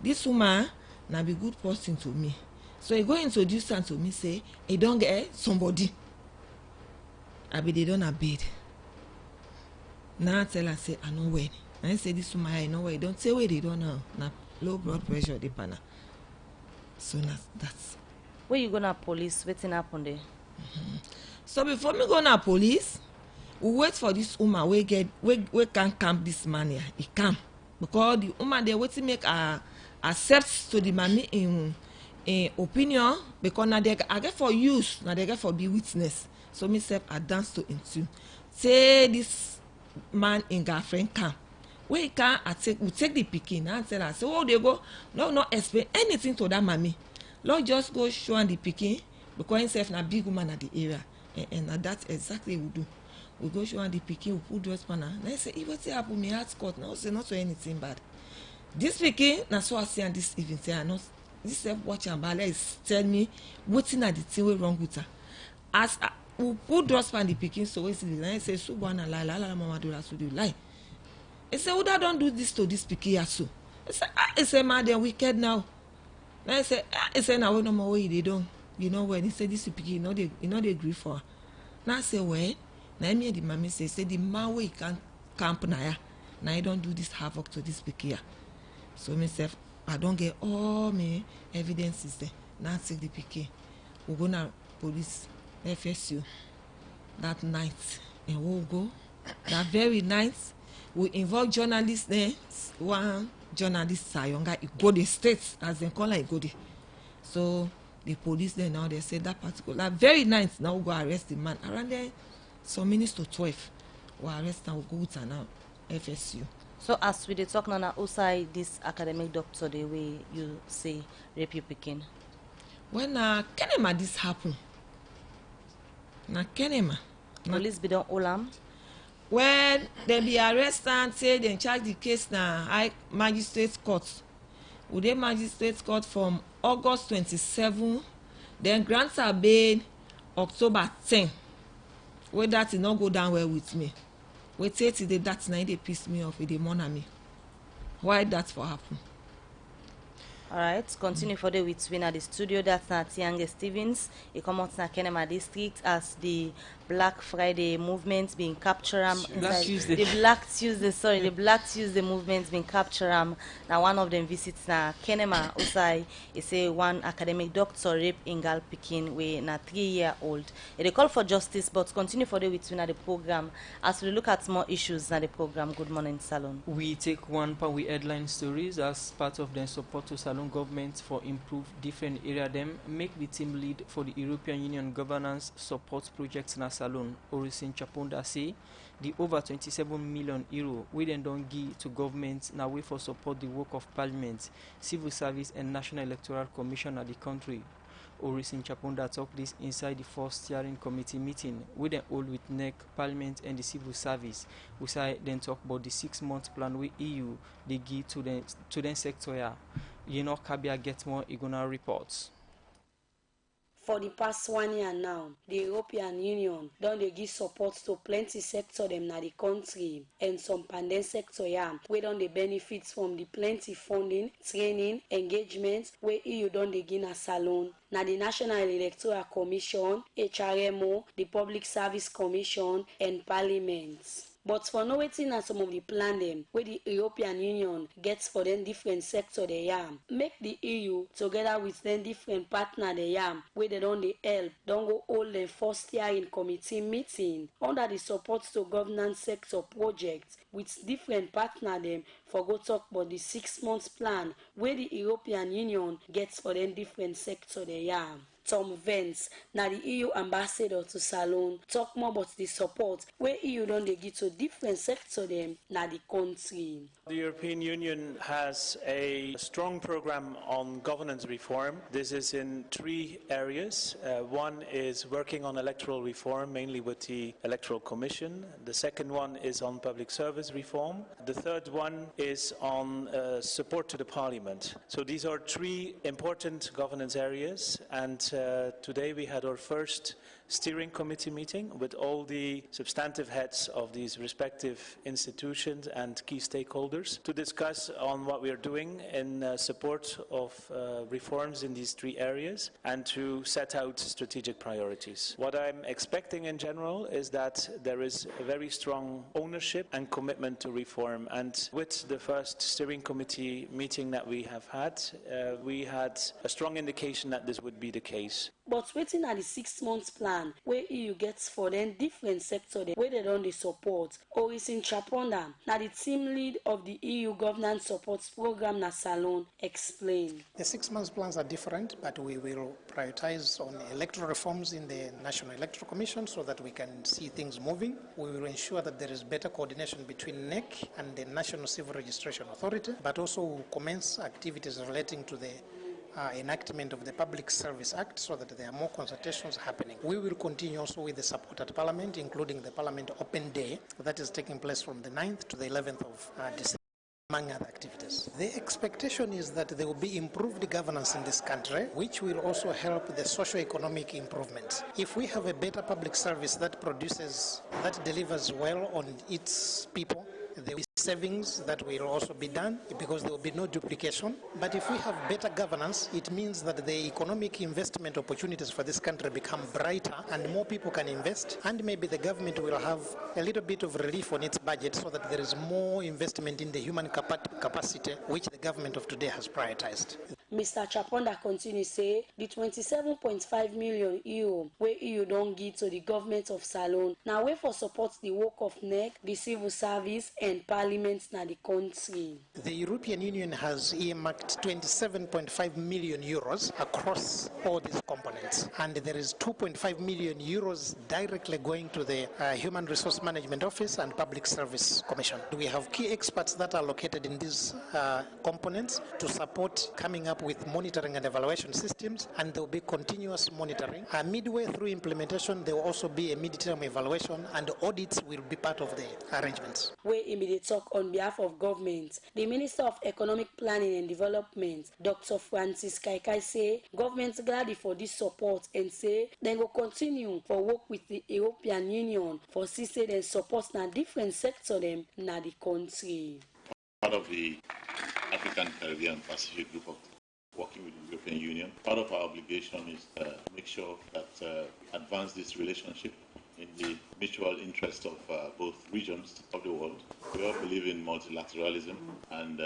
This woman na be good person to me. So he go introduce her to me say he don get somebody. I be they don a bed. Now I tell her say I know when. I say this woman I know where. Don't say where they don't know. Na low blood pressure the pana. So that's. Where you gonna police? Waiting happen there. So before me go na police, we wait for this woman we can camp this man here. He come because the woman they waiting make accept to the mommy in opinion because now they I get for use now they get for be witness. So myself I dance to him too. Say this man in girlfriend come. Where he can we take the pikin and tell her say oh they go no explain anything to that mommy. Lord just go show and the pikin because himself na big woman at the area and that's exactly we do. We go show and the pikin we put dress panel. Now say if what happen me heart cut now say not to anything bad. This pikin na so I see and this even say I not this self watch and ballet is tell me wetin na the thing wey wrong with her. As we put dress pan the pikin so we see the line say subhana la mama do rasul do lie. He say who that don't do this to this pikin so. He say man they wicked now. Now he say now no more way they don't. You know when he say this pikin you know they agree for her. Now I say when now me and the mommy say the man wey can camp na ya. Now he don't do this havoc to this pikin. So myself I don't get all my evidences there. Now take the pikin. We go na police FSU that night and we'll go. That very night we involve journalists there. One journalist Sayonga he go the states as they call it go there. So the police there now they say that particular very night now we go arrest the man around there some minutes to 12 we arrest and we go with now FSU. So as we dey talk now outside this academic doctor the way you say rape you pikin. When Kenema this happen. Na Kenema. Police be don hold am. When they be arrest and say they charge the case na high magistrate court. We dey magistrate court from August 27, then grant her bail October 10. Wey that no go down well with me. Wait till today that night they piss me off with the money me. Why that for happen? Alright, continue further with we at the studio. That's not Tiange Stevens. He comes out in Kenema district as the Black Friday movement being captured. Black Tuesday. The Black Tuesday, sorry, the Black Tuesday movement being captured. Now one of them visits na Kenema Usai. He say one academic doctor rape Ingal Pikin we na 3-year-old. They call for justice, but continue further with we at the program as we look at more issues na the program. Good morning, Salon. We take one part we headline stories as part of the support to Salon government for improve different area them make the team lead for the European Union governance support projects na Salon. Orisin Chaponda say the over 27 million euro we then don't give to government now way for support the work of parliament, civil service and national electoral commission at the country. Orisin Chaponda talked this inside the first steering committee meeting we then hold with NEC, Parliament and the civil service. We then talk about the 6-month plan with EU they give to the sector here. You know, Kabia gets more Igona reports. For the past 1 year now, the European Union don dey give support to plenty sector dem na the country and some pandemic sector wey don dey benefit from the plenty funding, training, engagement wey EU don dey give na Salon. Na the National Electoral Commission, HRMO, the Public Service Commission and Parliament. But for no waiting na some of the plan them where the European Union gets for them different sector they make the EU together with them different partner they where they don't help don't go hold the first year in committee meeting under the support to governance sector projects with different partner them for go talk about the 6 months plan where the European Union gets for them different sector they Tom Vance, now the EU ambassador to Salon, talk more about the support where EU don't they give to different sector them now the country. The European Union has a strong program on governance reform. This is in 3 areas. One is working on electoral reform, mainly with the Electoral Commission. The second one is on public service reform. The third one is on support to the Parliament. So these are 3 important governance areas, and today we had our first steering committee meeting with all the substantive heads of these respective institutions and key stakeholders to discuss on what we are doing in support of reforms in these 3 areas and to set out strategic priorities. What I'm expecting in general is that there is a very strong ownership and commitment to reform, and with the first steering committee meeting that we had a strong indication that this would be the case. But waiting at the 6 months plan where EU gets for them different sector where they don't support. Orisin Chaponda, now the team lead of the EU governance support program na Salon, explain. The 6 months plans are different, but we will prioritize on electoral reforms in the National Electoral Commission so that we can see things moving. We will ensure that there is better coordination between NEC and the National Civil Registration Authority, but also will commence activities relating to the enactment of the Public Service Act so that there are more consultations happening. We will continue also with the support at Parliament, including the Parliament Open Day that is taking place from the 9th to the 11th of December, among other activities. The expectation is that there will be improved governance in this country, which will also help the socio-economic improvement. If we have a better public service that delivers well on its people, there will be savings that will also be done because there will be no duplication. But if we have better governance, it means that the economic investment opportunities for this country become brighter and more people can invest, and maybe the government will have a little bit of relief on its budget so that there is more investment in the human capacity, which the government of today has prioritized. Mr. Chaponda continues say the 27.5 million euro where EU don't give to the government of Salon now way for support the work of NEC, the civil service and parliament na the country. The European Union has earmarked 27.5 million euros across all these components, and there is 2.5 million euros directly going to the Human Resource Management Office and Public Service Commission. We have key experts that are located in these components to support coming up with monitoring and evaluation systems, and there will be continuous monitoring. Midway through implementation, there will also be a midterm evaluation, and audits will be part of the arrangements. Where immediate talk on behalf of government, the Minister of Economic Planning and Development, Dr. Francis Kaikai, say government's glad for this support and say they will continue for work with the European Union for assistance and support na different sector them na the country. Part of the African Caribbean Pacific group of working with the European Union. Part of our obligation is to make sure that advance this relationship in the mutual interest of both regions of the world. We all believe in multilateralism, and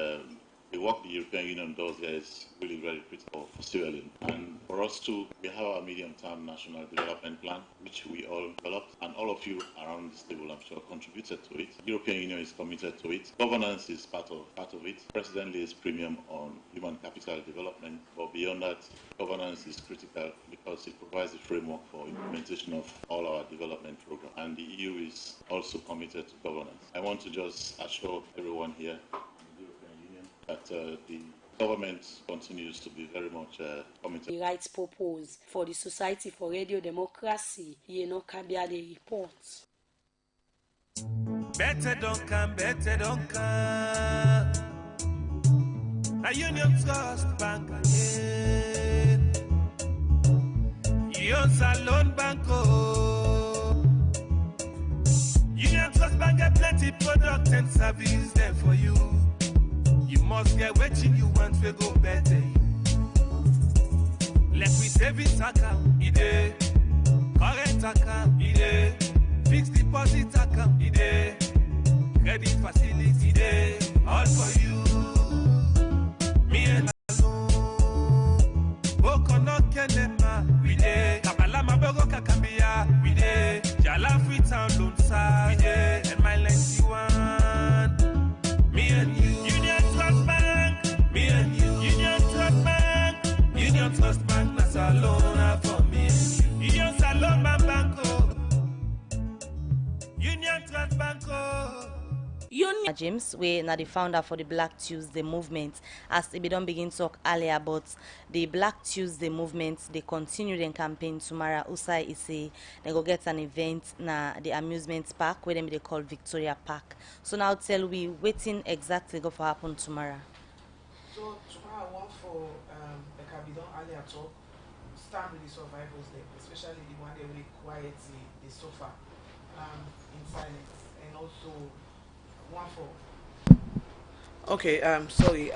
the work the European Union does there is really very critical for Sierra Leone. And for us too, we have our medium-term national development plan, which we all developed, and all of you around this table, I'm sure, contributed to it. The European Union is committed to it. Governance is part of it. President lays premium on human capital development, but beyond that, governance is critical because it provides the framework for implementation of all our development programs. And the EU is also committed to governance. I want to just assure everyone here that the government continues to be very much committed. The rights proposed for the Society for Radio Democracy, Kabia the report. Better don't come. A Union Trust Bank again. Union Salon Banco. Union Trust Bank get plenty product and service there for you. You must get what you want to go better. Let me savings account, ide. Current account, ide. Fixed deposit account, ide. Credit facility, ide. All for you. Me and alone. Boko no kenema, we de. Kabalama bogo kakambia, we de. Jala free town loan sa, we de. And my lengthy one. Me and you. Union Trust Bank, Nasalona for me. Union Saloma Banco. Union Trust Banco. James, we are the founder for the Black Tuesday movement. As we don't begin to talk earlier about the Black Tuesday movement, they continue their campaign tomorrow. INSAI is say they go get an event na the amusement park where they call Victoria Park. So now tell we waiting exactly go for happen tomorrow. So tomorrow I want for we don't earlier talk, stand with the survivors there, especially the one that will quiet the suffer in silence, and also one for. Okay, sorry.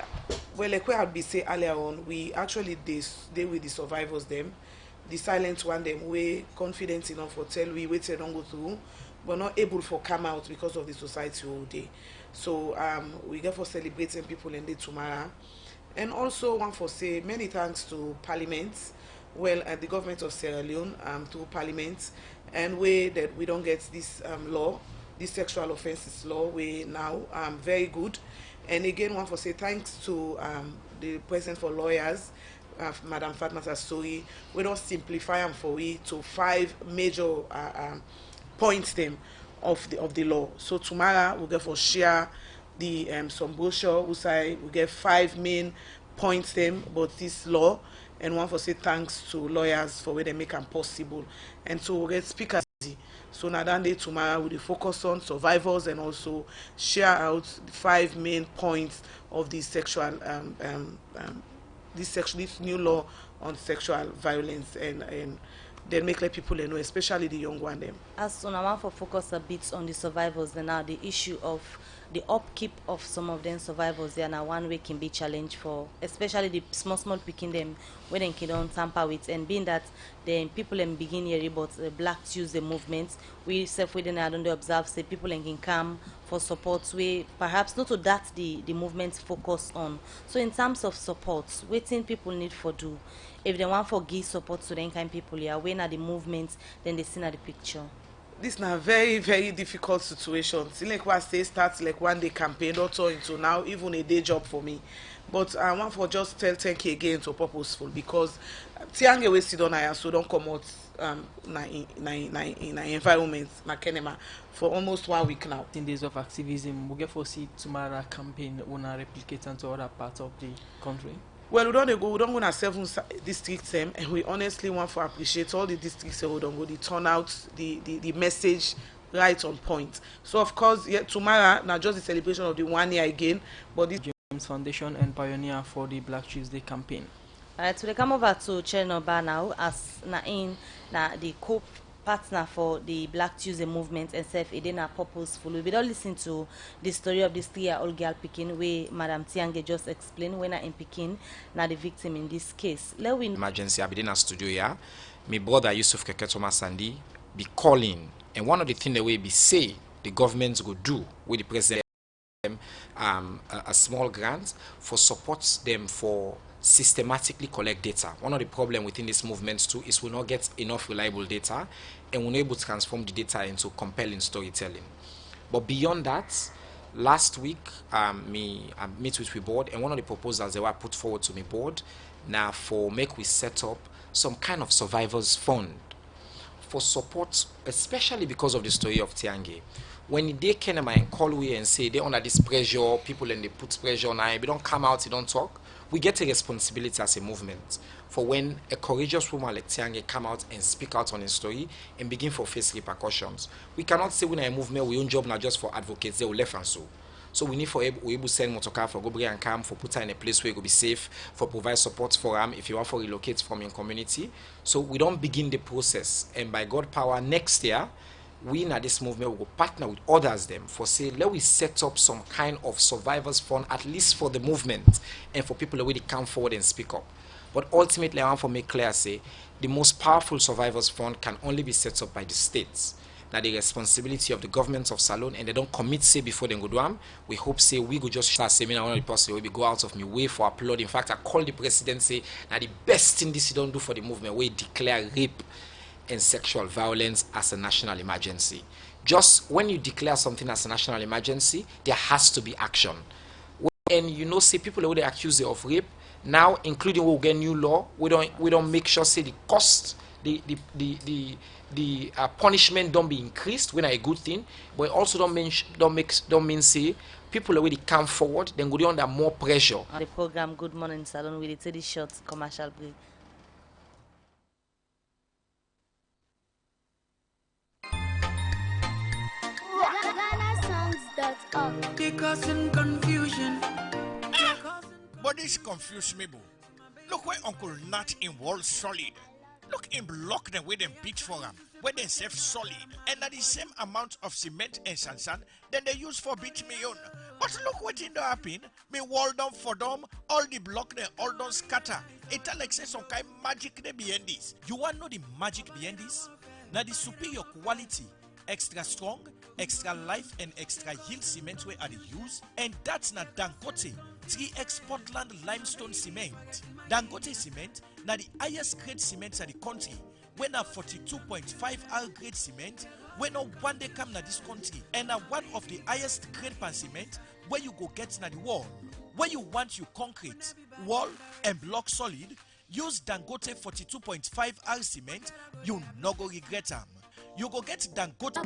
Well, like we had been say earlier on, we actually stay with the survivors them, the silent one them we confident enough for tell we wait don't go through, but not able for come out because of the society all day. So we get for celebrating people in the tomorrow. And also want for say many thanks to Parliament, well, the government of Sierra Leone, to Parliament, and way that we don't get this law, this sexual offences law, we now very good. And again, want for say thanks to the President for Lawyers, Madam Fatma Sassori. We don't simplify them for we to 5 major points them of the law. So tomorrow we'll get for share the some brochure we say we get 5 main points them about this law, and one for say thanks to lawyers for where they make them possible, and so we'll get speakers. So now that day tomorrow we'll focus on survivors and also share out the 5 main points of the sexual this new law on sexual violence, and then make let people know, especially the young one them. As so now I want to focus a bit on the survivors, then now the issue of the upkeep of some of them survivors there now one way can be challenged for, especially the small picking them when they can tamper with, and being that the people in begin here about the Black Tuesday movement, we self within I don't observe say people can come for support we perhaps not to that the movement focus on. So in terms of support, waiting people need for do. If they want for give support to the kind people here, when are the movement, then they see at the picture. This is a very, very difficult situation. See, like what say starts like one day campaign, not so into now even a day job for me. But I want for just tell 10K again to purposeful, because Tiange we sit on I so don't come out in environment na Kenema for almost 1 week now. 10 days of activism, we get for see tomorrow campaign wanna replicate into other parts of the country. Well, we don't go to 7 districts, and we honestly want to appreciate all the districts we don't go, the turnout, the message right on point. So of course, yeah, tomorrow not just the celebration of the 1 year again, but this James Foundation and pioneer for the Black Tuesday campaign. Alright, so they come over to Chernobyl now as the co partner for the Black Tuesday movement and self Edena purposeful. We don't listen to the story of this 3-year-old girl Pekin where Madam Tiange just explained when I in Pekin, not the victim in this case. Let we emergency I've been in a studio here. My brother Yusuf Keketoma Sandi be calling, and one of the things the way be say the government go do with the president a small grant for support them for systematically collect data. One of the problems within this movement too is we not get enough reliable data and we're not able to transform the data into compelling storytelling. But beyond that, last week I meet with the board, and one of the proposals that were put forward to my board now for make we set up some kind of survivors fund for support, especially because of the story of Tiange. When they came and call we and say they're under this pressure, people and they put pressure on I, we don't come out, they don't talk, we get a responsibility as a movement for when a courageous woman like Tiange come out and speak out on his story and begin to face repercussions. We cannot say when a movement we own job not just for advocates, they will left and so. So we need for we able send motorcar for go bring and come, for put her in a place where it will be safe, for provide support for them if you want to relocate from your community. So we don't begin the process, and by God power next year, we in this movement will partner with others them for say let we set up some kind of survivors fund at least for the movement and for people that really come forward and speak up. But ultimately I want to make clear say the most powerful survivors fund can only be set up by the states. Now the responsibility of the government of Salone, and they don't commit say before they go do them. We hope say we go just start saying one of the person will be go out of me way for applaud. In fact, I call the president say now the best thing this you don't do for the movement we declare rape and sexual violence as a national emergency. Just when you declare something as a national emergency, there has to be action. And you know, say people who they accuse you of rape now, including we get new law, we don't make sure say the cost, the punishment don't be increased when a good thing, but also don't mean say people already come forward, then go under more pressure. The program Good Morning Salon with a short commercial break. They're causing confusion. But this confuse me, boo. Look where Uncle Nat in World Solid. Look in block them where them beat for them, where they save solid, and at the same amount of cement and sand then they use for beat me on. But look what in the happen. Me wall down for them, all the block they all don't scatter. It like say some kind of magic they behind this. You want to know the magic behind this? Now the superior quality, extra strong, extra life and extra yield cement where are the use, and that's not Dangote 3X Portland limestone cement. Dangote cement now the highest grade cement in the country. When a 42.5 R grade cement, when no one day come na this country, and one of the highest grade pan cement where you go get na the wall. Where you want you concrete, wall and block solid, use Dangote 42.5 R cement, you no go regret them. You go get Dangote.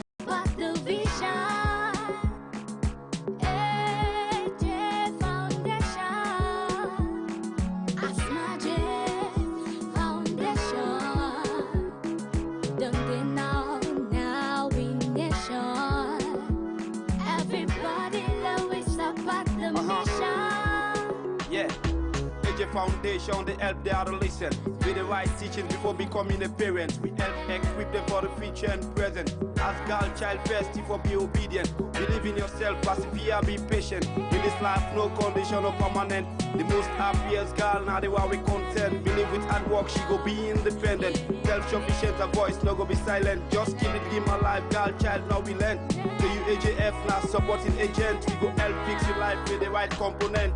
Foundation, they help the adolescent with the right teaching before becoming a parent. We help equip them for the future and present. As girl, child first, for be obedient. Believe in yourself, persevere, be patient. In this life, no condition or permanent. The most happiest girl, now they were we content. Believe with hard work, she go be independent. Self-sufficient, her voice no go be silent. Just keep it game alive, girl, child, now we learn. To you AJF, now supporting agent. We go help fix your life with the right component.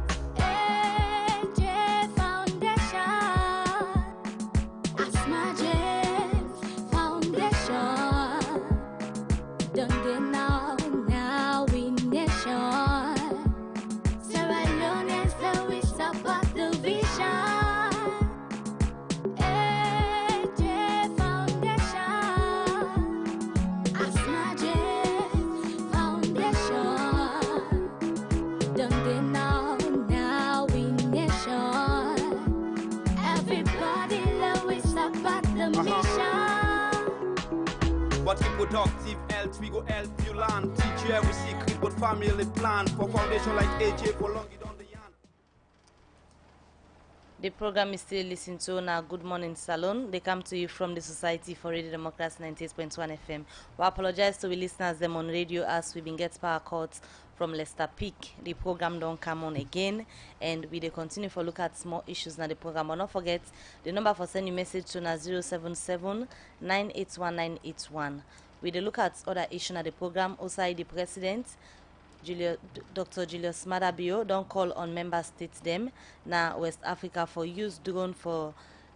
But in productive health, we go help you learn. Teach you every secret, but family plan. For foundation like AJ, for long it on the yarn. The program is still listening to now Good Morning Salon. They come to you from the Society for Radio Democracy 98.1 FM. We apologize to the listeners them on radio as we've been get power cuts from Leicester Peak. The program don't come on again, and we dey continue for look at small issues now the program. But not forget the number for sending message to na 077 981 981. We dey look at other issues na the program. Also, the president Dr. Julius Madabio don't call on member states them na West Africa for use drone for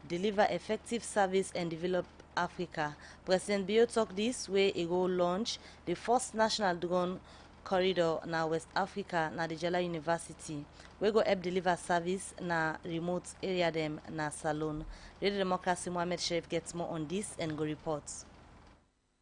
deliver effective service and develop Africa. President Bio talk this way he go launch the first national drone corridor na West Africa na the Jala University. We go help deliver service na remote area them na Salon. Radio Democracy Mohammed Sharif gets more on this and go reports.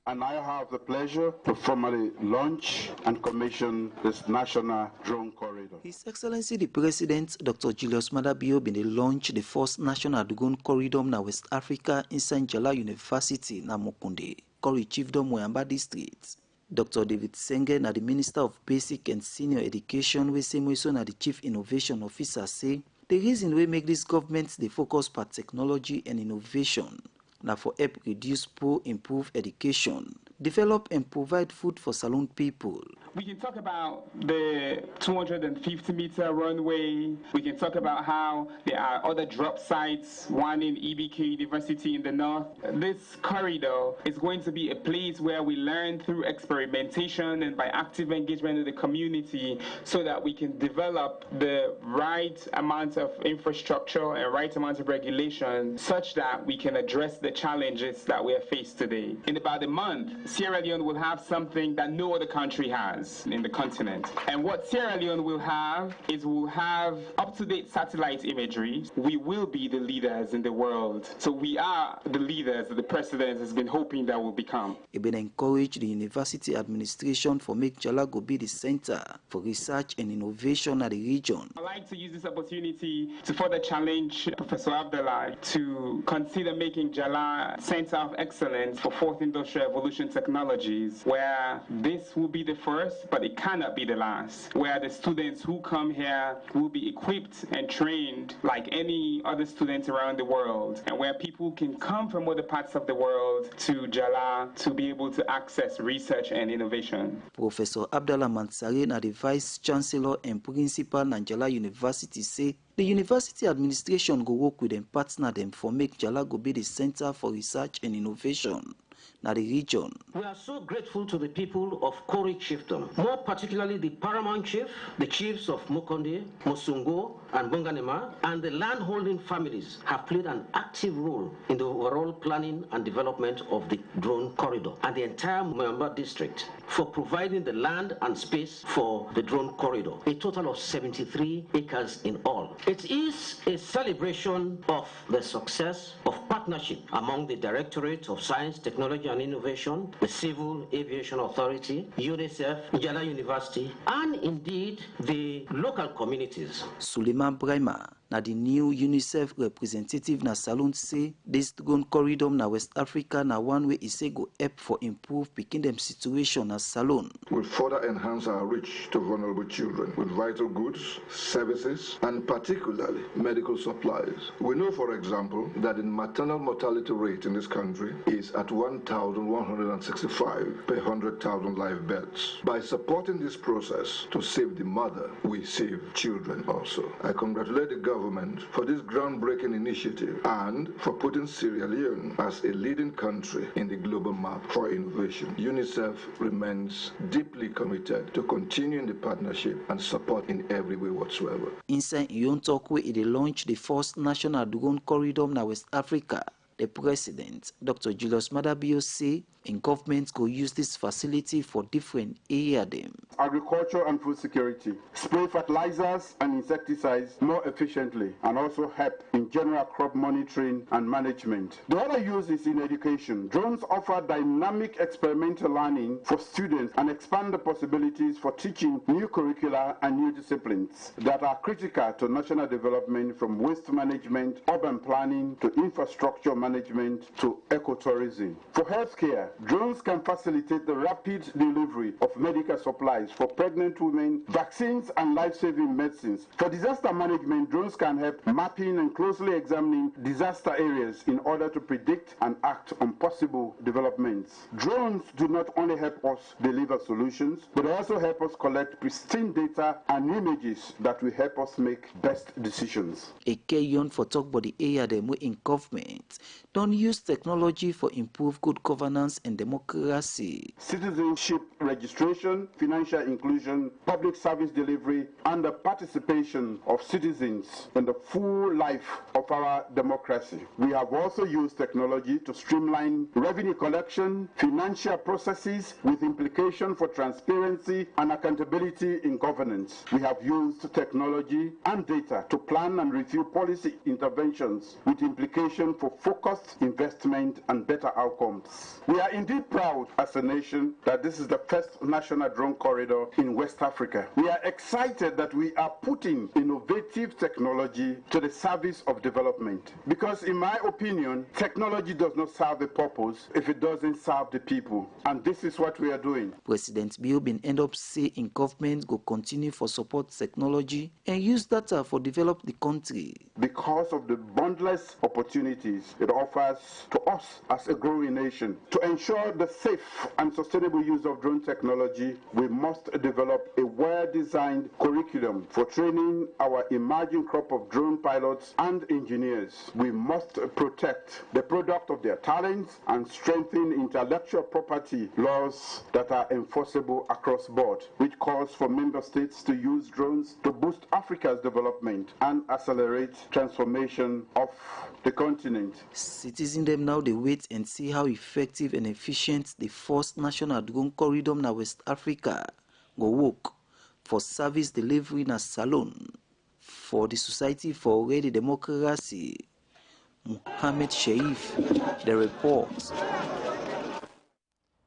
And I have the pleasure to formally launch and commission this national drone corridor. His Excellency the President, Dr. Julius Madabio, been launched the first national drone corridor na West Africa INSAI Jala University na Mokunde, Kori Chiefdom Moyamba District. Dr. David Senge, na the Minister of Basic and Senior Education, we say na the Chief Innovation Officer, say the reason we make this government they focus on technology and innovation. Now for help reduce poor, improve education, develop and provide food for Salon people. We can talk about the 250-meter runway. We can talk about how there are other drop sites, one in EBK University in the north. This corridor is going to be a place where we learn through experimentation and by active engagement in the community so that we can develop the right amount of infrastructure and right amount of regulation such that we can address the challenges that we are faced today. In about a month, Sierra Leone will have something that no other country has in the continent. And what Sierra Leone will have is we'll have up-to-date satellite imagery. We will be the leaders in the world. So we are the leaders that the president has been hoping that we'll become. It been encourage the university administration for make Jala go be the center for research and innovation at the region. I'd like to use this opportunity to further challenge Professor Abdallah to consider making Jala Center of Excellence for Fourth Industrial Revolution Technologies, where this will be the first, but it cannot be the last, where the students who come here will be equipped and trained like any other students around the world, and where people can come from other parts of the world to Jala to be able to access research and innovation. Professor Abdallah Mansari, the Vice Chancellor and Principal na Jala University, say the university administration go work with them, partner them for make Jala go be the center for research and innovation. Now the region. We are so grateful to the people of Kori Chiefdom, more particularly the Paramount Chief, the chiefs of Mukonde, Mosungo, and Bunganema, and the landholding families have played an active role in the overall planning and development of the drone corridor and the entire Moyamba district for providing the land and space for the drone corridor, a total of 73 acres in all. It is a celebration of the success of partnership among the Directorate of Science, Technology and Innovation, the Civil Aviation Authority, UNICEF, Jala University, and indeed the local communities. Suleiman Brahma, na the new UNICEF representative na Salon, say this drone corridor na West Africa na one way is say go help for improve picking them situation na Salon. Will further enhance our reach to vulnerable children with vital goods, services, and particularly medical supplies. We know, for example, that the maternal mortality rate in this country is at 1,165 per 100,000 live births. By supporting this process to save the mother, we save children also. I congratulate the government for this groundbreaking initiative and for putting Sierra Leone as a leading country in the global map for innovation. UNICEF remains deeply committed to continuing the partnership and support in every way whatsoever. Inside Yon Talkway, it launched the first national drone corridor na West Africa. The president, Dr. Julius Madabio, say in government go use this facility for different areas. Agriculture and food security, spray fertilizers and insecticides more efficiently, and also help in general crop monitoring and management. The other use is in education. Drones offer dynamic experimental learning for students and expand the possibilities for teaching new curricula and new disciplines that are critical to national development, from waste management, urban planning, to infrastructure management, to ecotourism. For healthcare, drones can facilitate the rapid delivery of medical supplies for pregnant women, vaccines, and life-saving medicines. For disaster management, drones can help mapping and closely examining disaster areas in order to predict and act on possible developments. Drones do not only help us deliver solutions, but also help us collect pristine data and images that will help us make best decisions. A carry-on for talk about the area them in government don't use technology for improve good governance and democracy. Citizenship registration, financial inclusion, public service delivery, and the participation of citizens in the full life of our democracy. We have also used technology to streamline revenue collection, financial processes with implication for transparency and accountability in governance. We have used technology and data to plan and review policy interventions with implication for focused investment and better outcomes. We are indeed proud as a nation that this is the first national drone corridor in West Africa. We are excited that we are putting innovative technology to the service of development, because in my opinion, technology does not serve a purpose if it doesn't serve the people, and this is what we are doing. President Bill bin end up say in government go continue for support technology and use data for develop the country. Because of the boundless opportunities it offers to us as a growing nation. To ensure the safe and sustainable use of drone technology, we must develop a well-designed curriculum for training our emerging crop of drone pilots and engineers. We must protect the product of their talents and strengthen intellectual property laws that are enforceable across board, which calls for member states to use drones to boost Africa's development and accelerate transformation of the continent. Citizens them now they wait and see how effective and efficient the first national drone corridor na West Africa go work for service delivery na Salon for the Society for Ready Democracy. Mohammed Sheif, the report.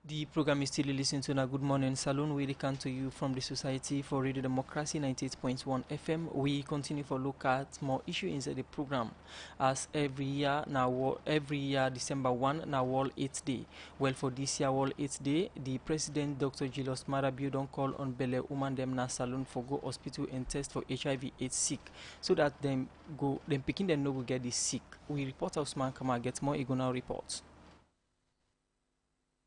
The program is still listening to now. Good morning, Salon. We come to you from the Society for Radio Democracy 98.1 FM. We continue to look at more issues inside the program. As every year December 1 now World AIDS Day. Well, for this year World AIDS Day, the President Dr. Julius Marabio don't call on Bele woman them na Salon for go hospital and test for HIV/AIDS sick, so that them picking them no go get this sick. We report Usman Kama gets more Igona reports.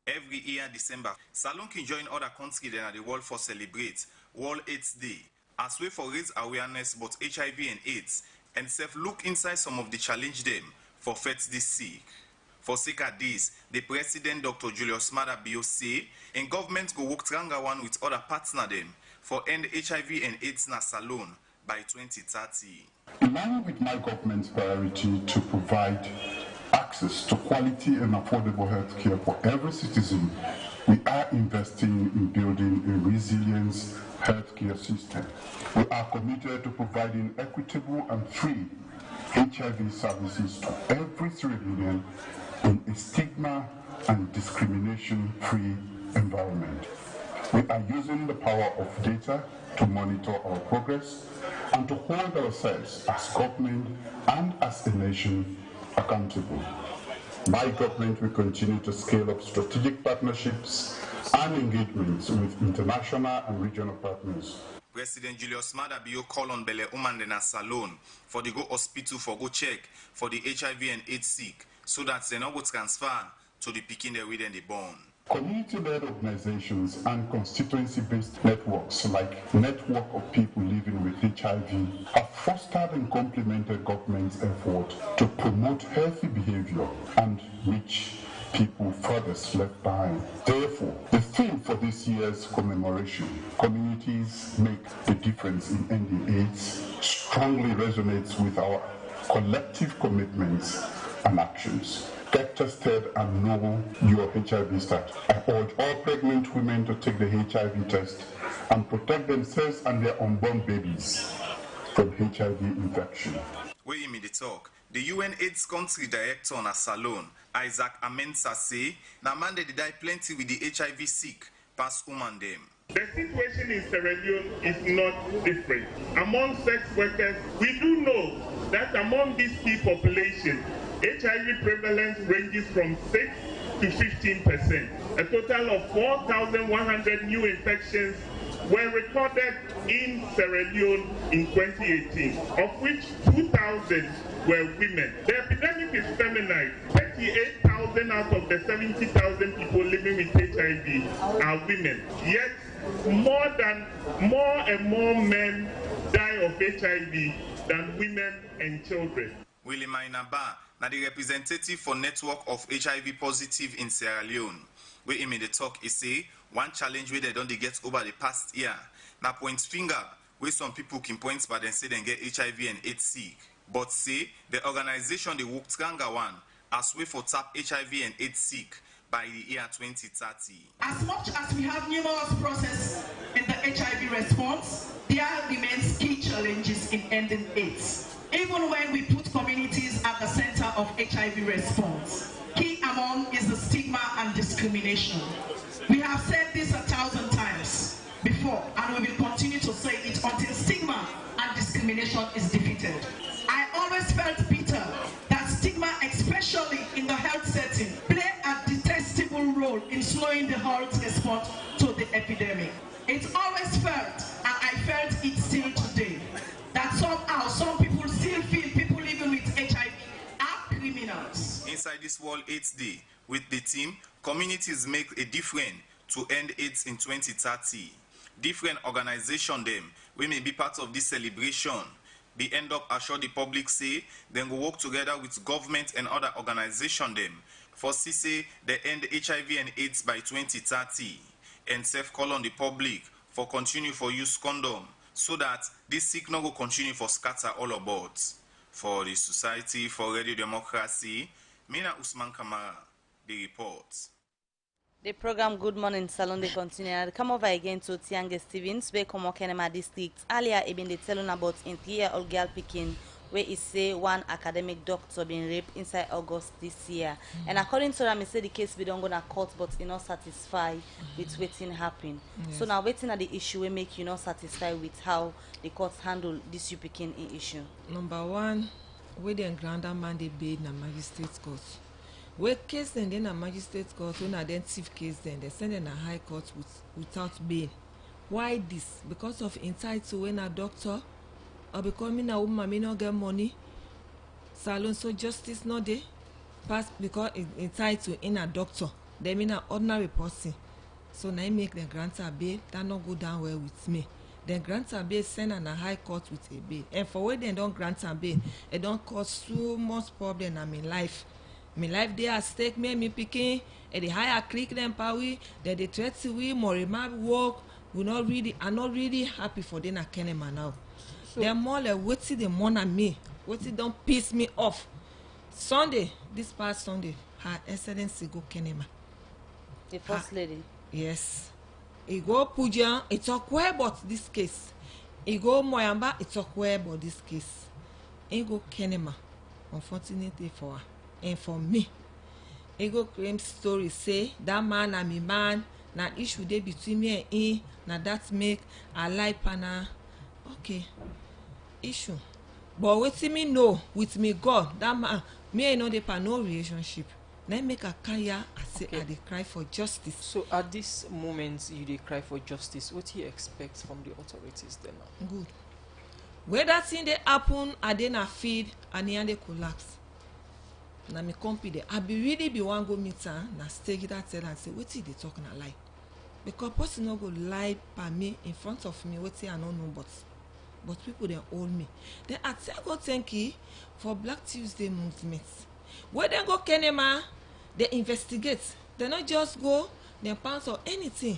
Every year December, Salon can join other countries that the world for celebrate World AIDS Day as way for raise awareness about HIV and AIDS and self look inside some of the challenge them for fight this sick. For sake of this, the President Dr. Julius Marabio say and government go work stronger one with other partner them for end HIV and AIDS na Salon by 2030. In line with my government's priority to provide access to quality and affordable health care for every citizen, we are investing in building a resilient healthcare system. We are committed to providing equitable and free HIV services to every civilian in a stigma and discrimination-free environment. We are using the power of data to monitor our progress and to hold ourselves as government and as a nation accountable. My government will continue to scale up strategic partnerships and engagements with international and regional partners. President Julius Marabio call on Bele Umandena Salon for the go hospital for go check for the HIV and AIDS sick so that they no go transfer to the picking the with and the born. Community-led organizations and constituency-based networks like Network of People Living with HIV have fostered and complemented government's effort to promote healthy behavior and reach people furthest left behind. Therefore, the theme for this year's commemoration, Communities Make a Difference in Ending AIDS, strongly resonates with our collective commitments and actions. Get tested and know your HIV status. I urge all pregnant women to take the HIV test and protect themselves and their unborn babies from HIV infection. Where you the talk, the UN AIDS country director on a Salon, Isaac Amensa say, na man they die plenty with the HIV sick, past woman them. The situation in Sierra Leone is not different. Among sex workers, we do know that among this key population, HIV prevalence ranges from 6 to 15%. A total of 4,100 new infections were recorded in Sierra Leone in 2018, of which 2,000 were women. The epidemic is feminized. 38,000 out of the 70,000 people living with HIV are women. Yet, more and more men die of HIV than women and children. Willie Mainaba, now the representative for Network of HIV Positive in Sierra Leone, where he made the talk, he say, one challenge where they don't get over the past year. Now point finger, where some people can point but then say they get HIV and AIDS sick. But say, the organization they work stronger one, as way for tap HIV and AIDS sick by the year 2030. As much as we have numerous processes in the HIV response, there remains key challenges in ending AIDS. Even when we put communities at the center of HIV response, key among is the stigma and discrimination. We have said this 1,000 times before, and we will continue to say it until stigma and discrimination is defeated. I always felt bitter that stigma, especially in the health setting, play a detestable role in slowing the health response to the epidemic. It's always felt, and I felt it still today, that somehow some people still feel people living with HIV are criminals. Inside this World AIDS Day, with the team, communities make a difference to end AIDS in 2030. Different organizations them, we may be part of this celebration. They end up assure the public say, then go work together with government and other organizations them. For say they end HIV and AIDS by 2030. And self call on the public for continue for use condom, so that this sickness will continue for scatter all about. For the Society for Radio Democracy, Mina Usman Kamara, the report. The program Good Morning Salon they continue. I'll come over again to Tiange Stevens, where Komokenema district. Earlier, even they telling about in 3-year-old girl Pekin, where he say one academic doctor being raped inside August this year. And according to them, he say the case we don't go to court, but he not satisfied with waiting happen. Yes. So now waiting at the issue will make you not satisfied with how the courts handle this you Pekin issue. Number one, where the grander man they bail na magistrate court. Where case then a magistrate court, when identified case then they send in a high court without bail. Why this? Because of entitled when a doctor or becoming a woman may not get money. Salon so justice not there. Pass because entitled in a doctor. They mean an ordinary person. So now make the grant a bail, that not go down well with me. Then grant a bail send in a high court with a bail. And for where they don't grant a bail, it don't cause so much problem in my life. My life there at stake, me picking, and the higher click them power, that they try to we more remote work. We not really, I'm not really happy for them at Kenema now. So, they're more like what's the money on me? What's it don't piss me off? Sunday, this past Sunday, Her Excellency go Kenema. The first lady. Yes. He go Puja, it's a queer about this case. He go Moyamba, it's a queer about this case. He go Kenema, unfortunately for her. And for me, ego claim story say that man and me man na issue dey between me and him na that make a lie pana. Okay, issue. But wetin me know with me God, that man me ain't no dey pa no relationship. Na make a kaya I say I dey cry for justice. So at this moment you dey cry for justice. What do you expect from the authorities then now? Good. Where that thing dey happen, I dey na feed and he dey collapse. Na me company there. I be really be one go meet her, na stay that tell and say, wetin they talking a lie? Because person no go lie by me in front of me, wetin I don't know, but people they hold me. Then I tell God thank you for Black Tuesday movement. Where they go Kenema, they investigate. They not just go, they pounce or anything.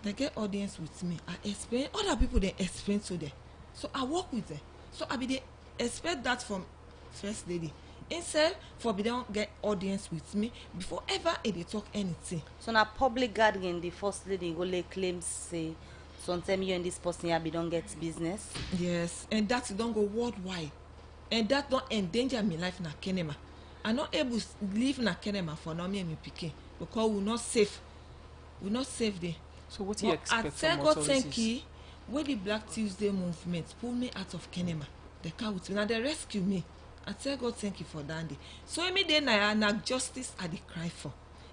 They get audience with me. I explain, other people they explain to them. So I work with them. So I be they expect that from First Lady. Instead, for they don't get audience with me before ever they talk anything. So now public gathering, the first lady go lay claims say sometimes you and this person here don't get business. Yes, and that don't go worldwide, and that don't endanger me life na Kenema. I'm not able to live na Kenema for now me and me pikin because we're not safe. We're not safe there. So what do you expect from God authorities? thank you when the Black Tuesday movement pull me out of Kenema. They come with me now. They rescue me. I tell God thank you for that day. So every day now justice I dey cry for.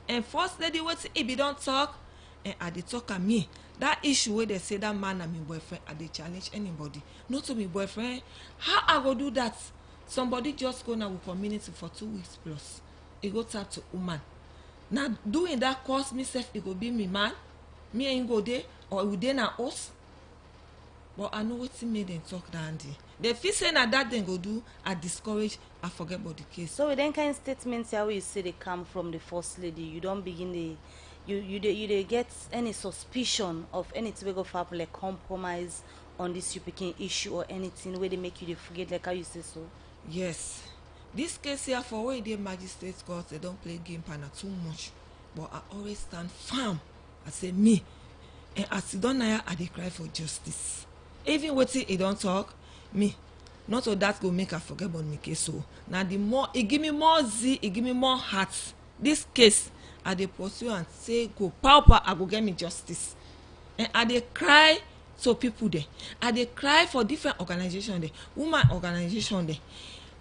And first lady what if you don't talk, and I dey talk at me. That issue where they say that man and my boyfriend, I dey challenge anybody. Not to my boyfriend. How I go do that? Somebody just go now with community for 2 weeks plus. He go talk to woman. Now doing that cause myself, it go be me man. Me ain't go there or we dey na us. But I know what's made them talk that day. They feel saying that they go do, I discourage, I forget about the case. So with them kind of statements here where you say they come from the first lady, you don't begin the you they get any suspicion of anything we go for like compromise on this you picking issue or anything where they make you they forget like how you say so? Yes. This case here for where the magistrate court, they don't play game partner too much. But I always stand firm. I say me. And as you don't know, I dey cry for justice. Even waiting, he don't talk, me. Not so that go make her forget about me case. So now the more it give me more zeal, it give me more heart. This case, I dey pursue and say go power, I go get me justice. And I dey cry to people there. I dey cry for different organizations there, woman organization there.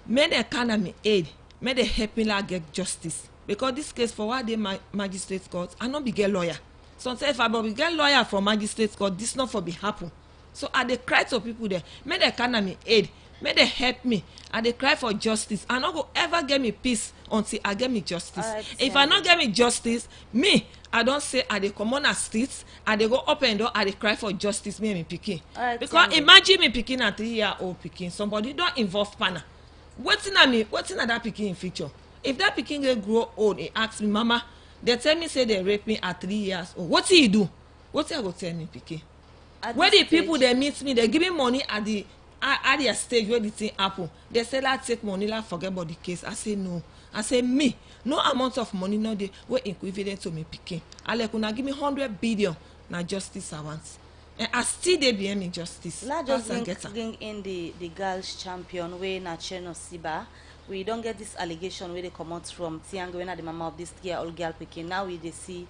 May they can me aid, may they help me like get justice. Because this case for what they magistrate court, I not be get lawyer. Sometimes if I be get lawyer from magistrate court, this not for be happen. So I dey cry to people there. May they can me aid. May they help me. I dey cry for justice. I not go ever get me peace until I get me justice. Right, if I not get me justice, me, I don't say I dey come on the streets. I dey go up and down. I dey cry for justice. Me and me pikin. Right, because imagine me pikin a 3-year-old pikin. Somebody don't involve partner. What's in that pikin in future? If that pikin get grow old, he ask me, Mama, they tell me say they rape me at 3 years old. What do you do? What I go tell me pikin? Where the people they meet me, they give me money at the stage where the thing happen. They say I take money, like forget about the case. I say no. I say me, no amount of money no dey wey equivalent to me pikin. I like una give me 100 billion na justice I want. And I still dey behind me justice. Let's just bring in the girls champion wey na Cheno Siba. We don't get this allegation where they come out from Tiang when the mama of this 3-year-old girl picking. Now we they see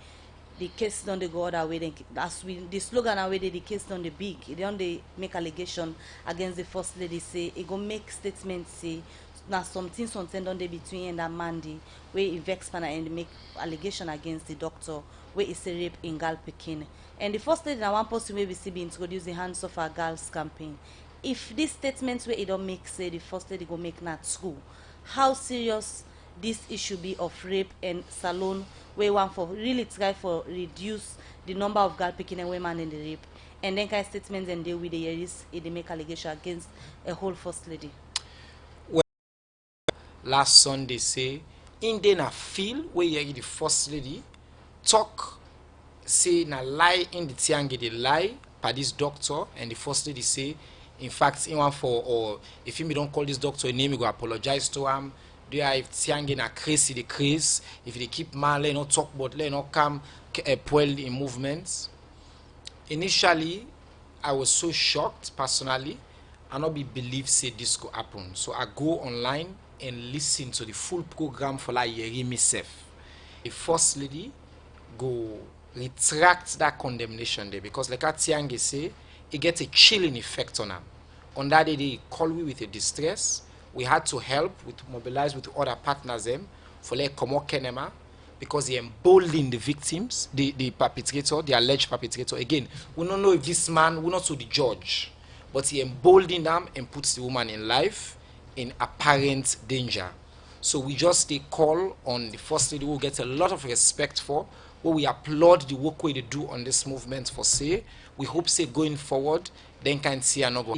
the case don't they go other way. As we the slogan away the case don't they big. They don't they make allegation against the first lady say it go make statements say now something don't they between and Mandy where it vex pana and make allegation against the doctor where it's a rape in girl picking. And the first lady now one person where we see be introduce the hands of our girls campaign. If these statements where it don't make say the first lady go make not school, how serious this issue be of rape and salon where one for really try for reduce the number of girl picking and women in the rape and then kind of statements and they with the years they make allegation against a whole first lady. Well, last Sunday say in then a feel where you the first lady talk say na lie in the tiangi the lie by this doctor and the first lady say in fact in one for or if you don't call this doctor a name you go apologize to him. Do I if tiangi na crazy the craze if they keep man let not talk about let not come well in movements. Initially I was so shocked personally I not be believe say this could happen. So I go online and listen to the full program for like hear myself. The first lady go retract that condemnation there because like Tiangi say it gets a chilling effect on them. On that day they call me with a distress. We had to help with mobilize with other partners them for like Komo Kenema because they embolden the victims, the perpetrator, the alleged perpetrator. Again, we don't know if this man, we're not to the judge, but he emboldened them and puts the woman in life in apparent danger. So we just take call on the first lady who gets a lot of respect for, where we applaud the work we do on this movement for say. We hope say going forward, then can see another.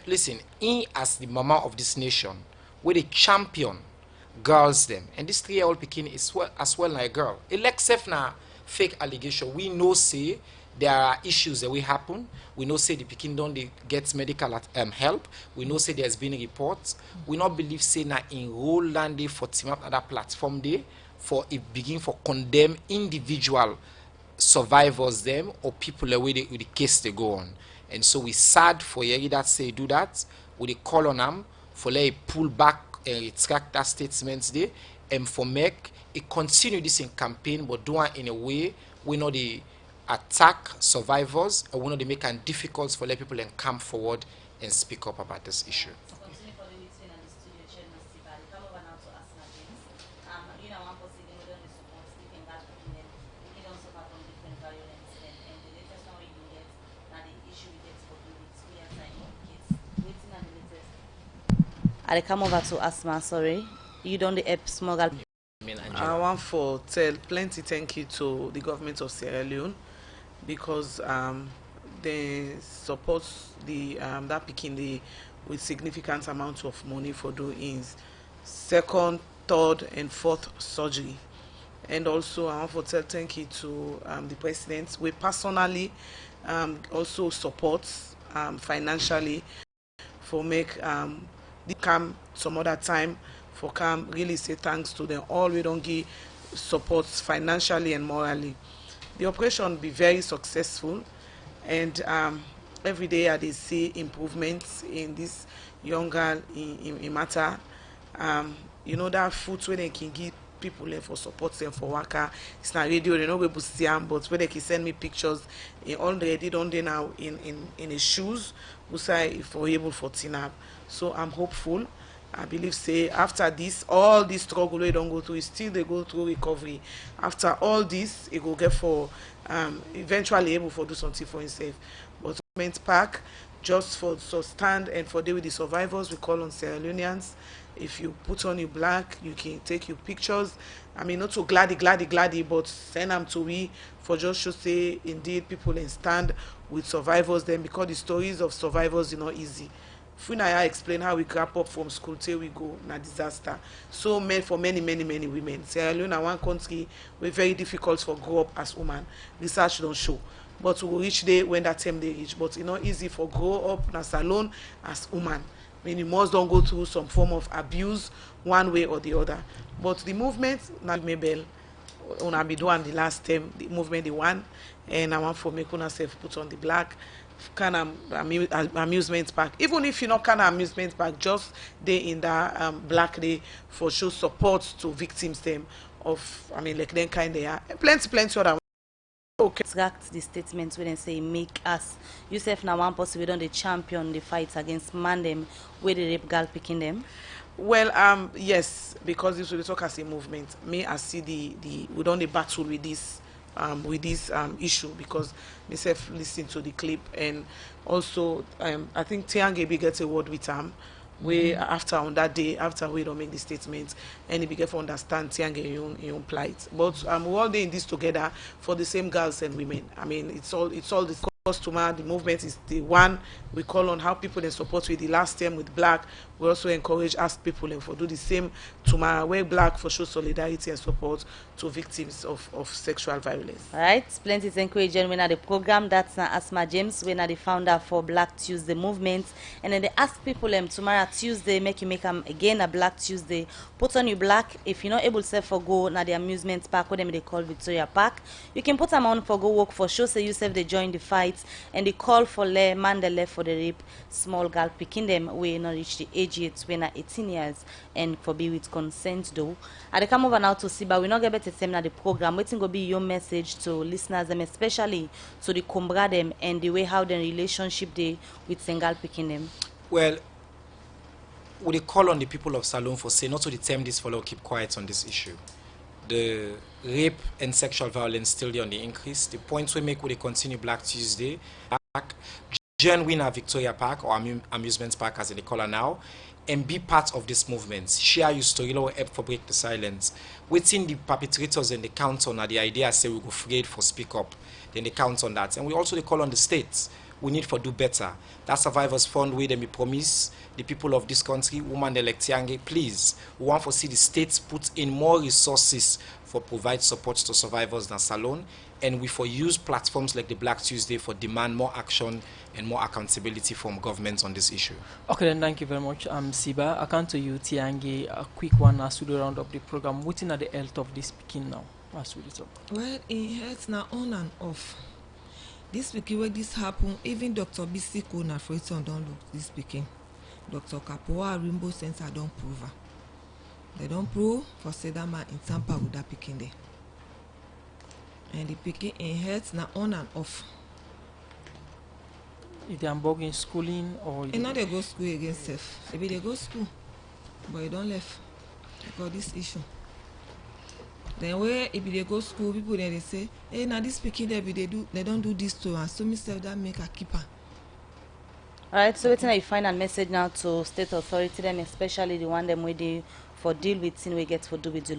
Listen, he as the mama of this nation, where the champion girls them, and this 3-year-old Pekin is as well like a girl. Except na fake allegation, we know say there are issues that will happen. We know say the Pekin don't get medical help. We know say there's been reports. We not believe say na enroll land day for team up at that platform day for it begin for condemn individual survivors them or people away with the case they go on. And so we sad for Yeri that say do that. We call on them for let pull back and retract that statements there and for make it continue this in campaign but do it in a way we know the attack survivors and we know they make it difficult for let people and come forward and speak up about this issue. I come over to Asma, sorry. You don't help small girl. I want for tell plenty thank you to the government of Sierra Leone because they support the that picking the with significant amount of money for doing second, third, and fourth surgery. And also I want to tell thank you to the president. We personally also support financially for make the come some other time for come really say thanks to them all. We don't give support financially and morally. The operation be very successful, and every day I dey see improvements in this young girl in matter. You know that food where they can give people for support them for waka. It's not radio, they no able to see them, but where they can send me pictures already done they now in his shoes, who say if we're able for tinap. So I'm hopeful. I believe say after this, all this struggle we don't go through, still they go through recovery. After all this, it will get for eventually able for do something for himself. But government park just for so stand and for deal with the survivors, we call on Sierra Leoneans. If you put on your black, you can take your pictures. I mean, not so gladdy, but send them to we for just to say indeed people and stand with survivors then, because the stories of survivors is not easy. Funaya explain how we grab up from school till we go na disaster. So for many women. Sierra Leone na one country where very difficult for grow up as woman. Research don't show. But we will reach there when that time they reach. But it's not easy for grow up na salon as woman. I mean, you must don't go through some form of abuse one way or the other. But the movement na Mabel una be doing the last time the movement the one, and I want for make una self put on the black kind of amusement park. Even if you not kind of amusement park, just they in that black day for show support to victims them of like them kind they are plenty other. Okay. Exact the statements when they say make us yourself now one person we don't the champion the fight against man them where the rape girl picking them. Well, yes, because this will talk as a movement. Me I see the we don't the battle with this issue, because myself listen to the clip, and also I think Tiange gets a word with we after on that day after we don't make the statement, and he began to understand Tiange in own plight. But we're all doing this together for the same girls and women. I mean, it's all the customer. The movement is the one we call on how people then support with the last term with black. We also encourage ask people and for do the same tomorrow wear black for show solidarity and support to victims of sexual violence. All right, plenty thank you gentlemen at the program. That's Asma James, we are the founder for Black Tuesday movement, and then they ask people tomorrow Tuesday make them again a Black Tuesday. Put on your black. If you're not able to for go na the amusement park, what them they call Victoria Park, you can put them on for go work for show say yourself they join the fight, and they call for man the left for the rape small girl picking them we not reach the age yet when are 18 years and for be with consent though. I come over now to see, but we not get better seminar the program. Waiting go be your message to listeners them, especially to the combra them and the way how the relationship they with single picking them. Well, we call on the people of Salone for say not to determine this follow keep quiet on this issue. The rape and sexual violence still there on the increase. The points we make with the continue Black Tuesday, join winner Victoria Park or amusement park as they call her now, and be part of this movement. Share your story, help for break the silence. Within the perpetrators and the count on the idea say we go afraid for speak up, then they count on that. And we also they call on the states. We need for do better. That survivors fund where they promise the people of this country, woman elect Tiange, please. We want to see the states put in more resources for provide support to survivors than Salone, and we for use platforms like the Black Tuesday for demand more action and more accountability from governments on this issue. Okay, then thank you very much, Siba. I come to you, Tiange, a quick one as we round up the program. What's in the health of this speaking now? As we talk. Well, in health now on and off. This speaking where this happen, even Dr. Bisiko na Freeton don't look this speaking. Dr. Kapoa Rainbow Center don't prove her. They don't prove for say that man in Tampa with that picking there. And the picking in health now on and off. If they are bugging schooling or you know they go school again safe. Maybe they go school, but they don't left because this issue. Then where if they go school, people then they say, hey, now this picking there they don't do this to us. So myself that make a keeper. Alright, so wetin you find a message now to state authority them, especially the one them we dey for deal with thing we get for do with the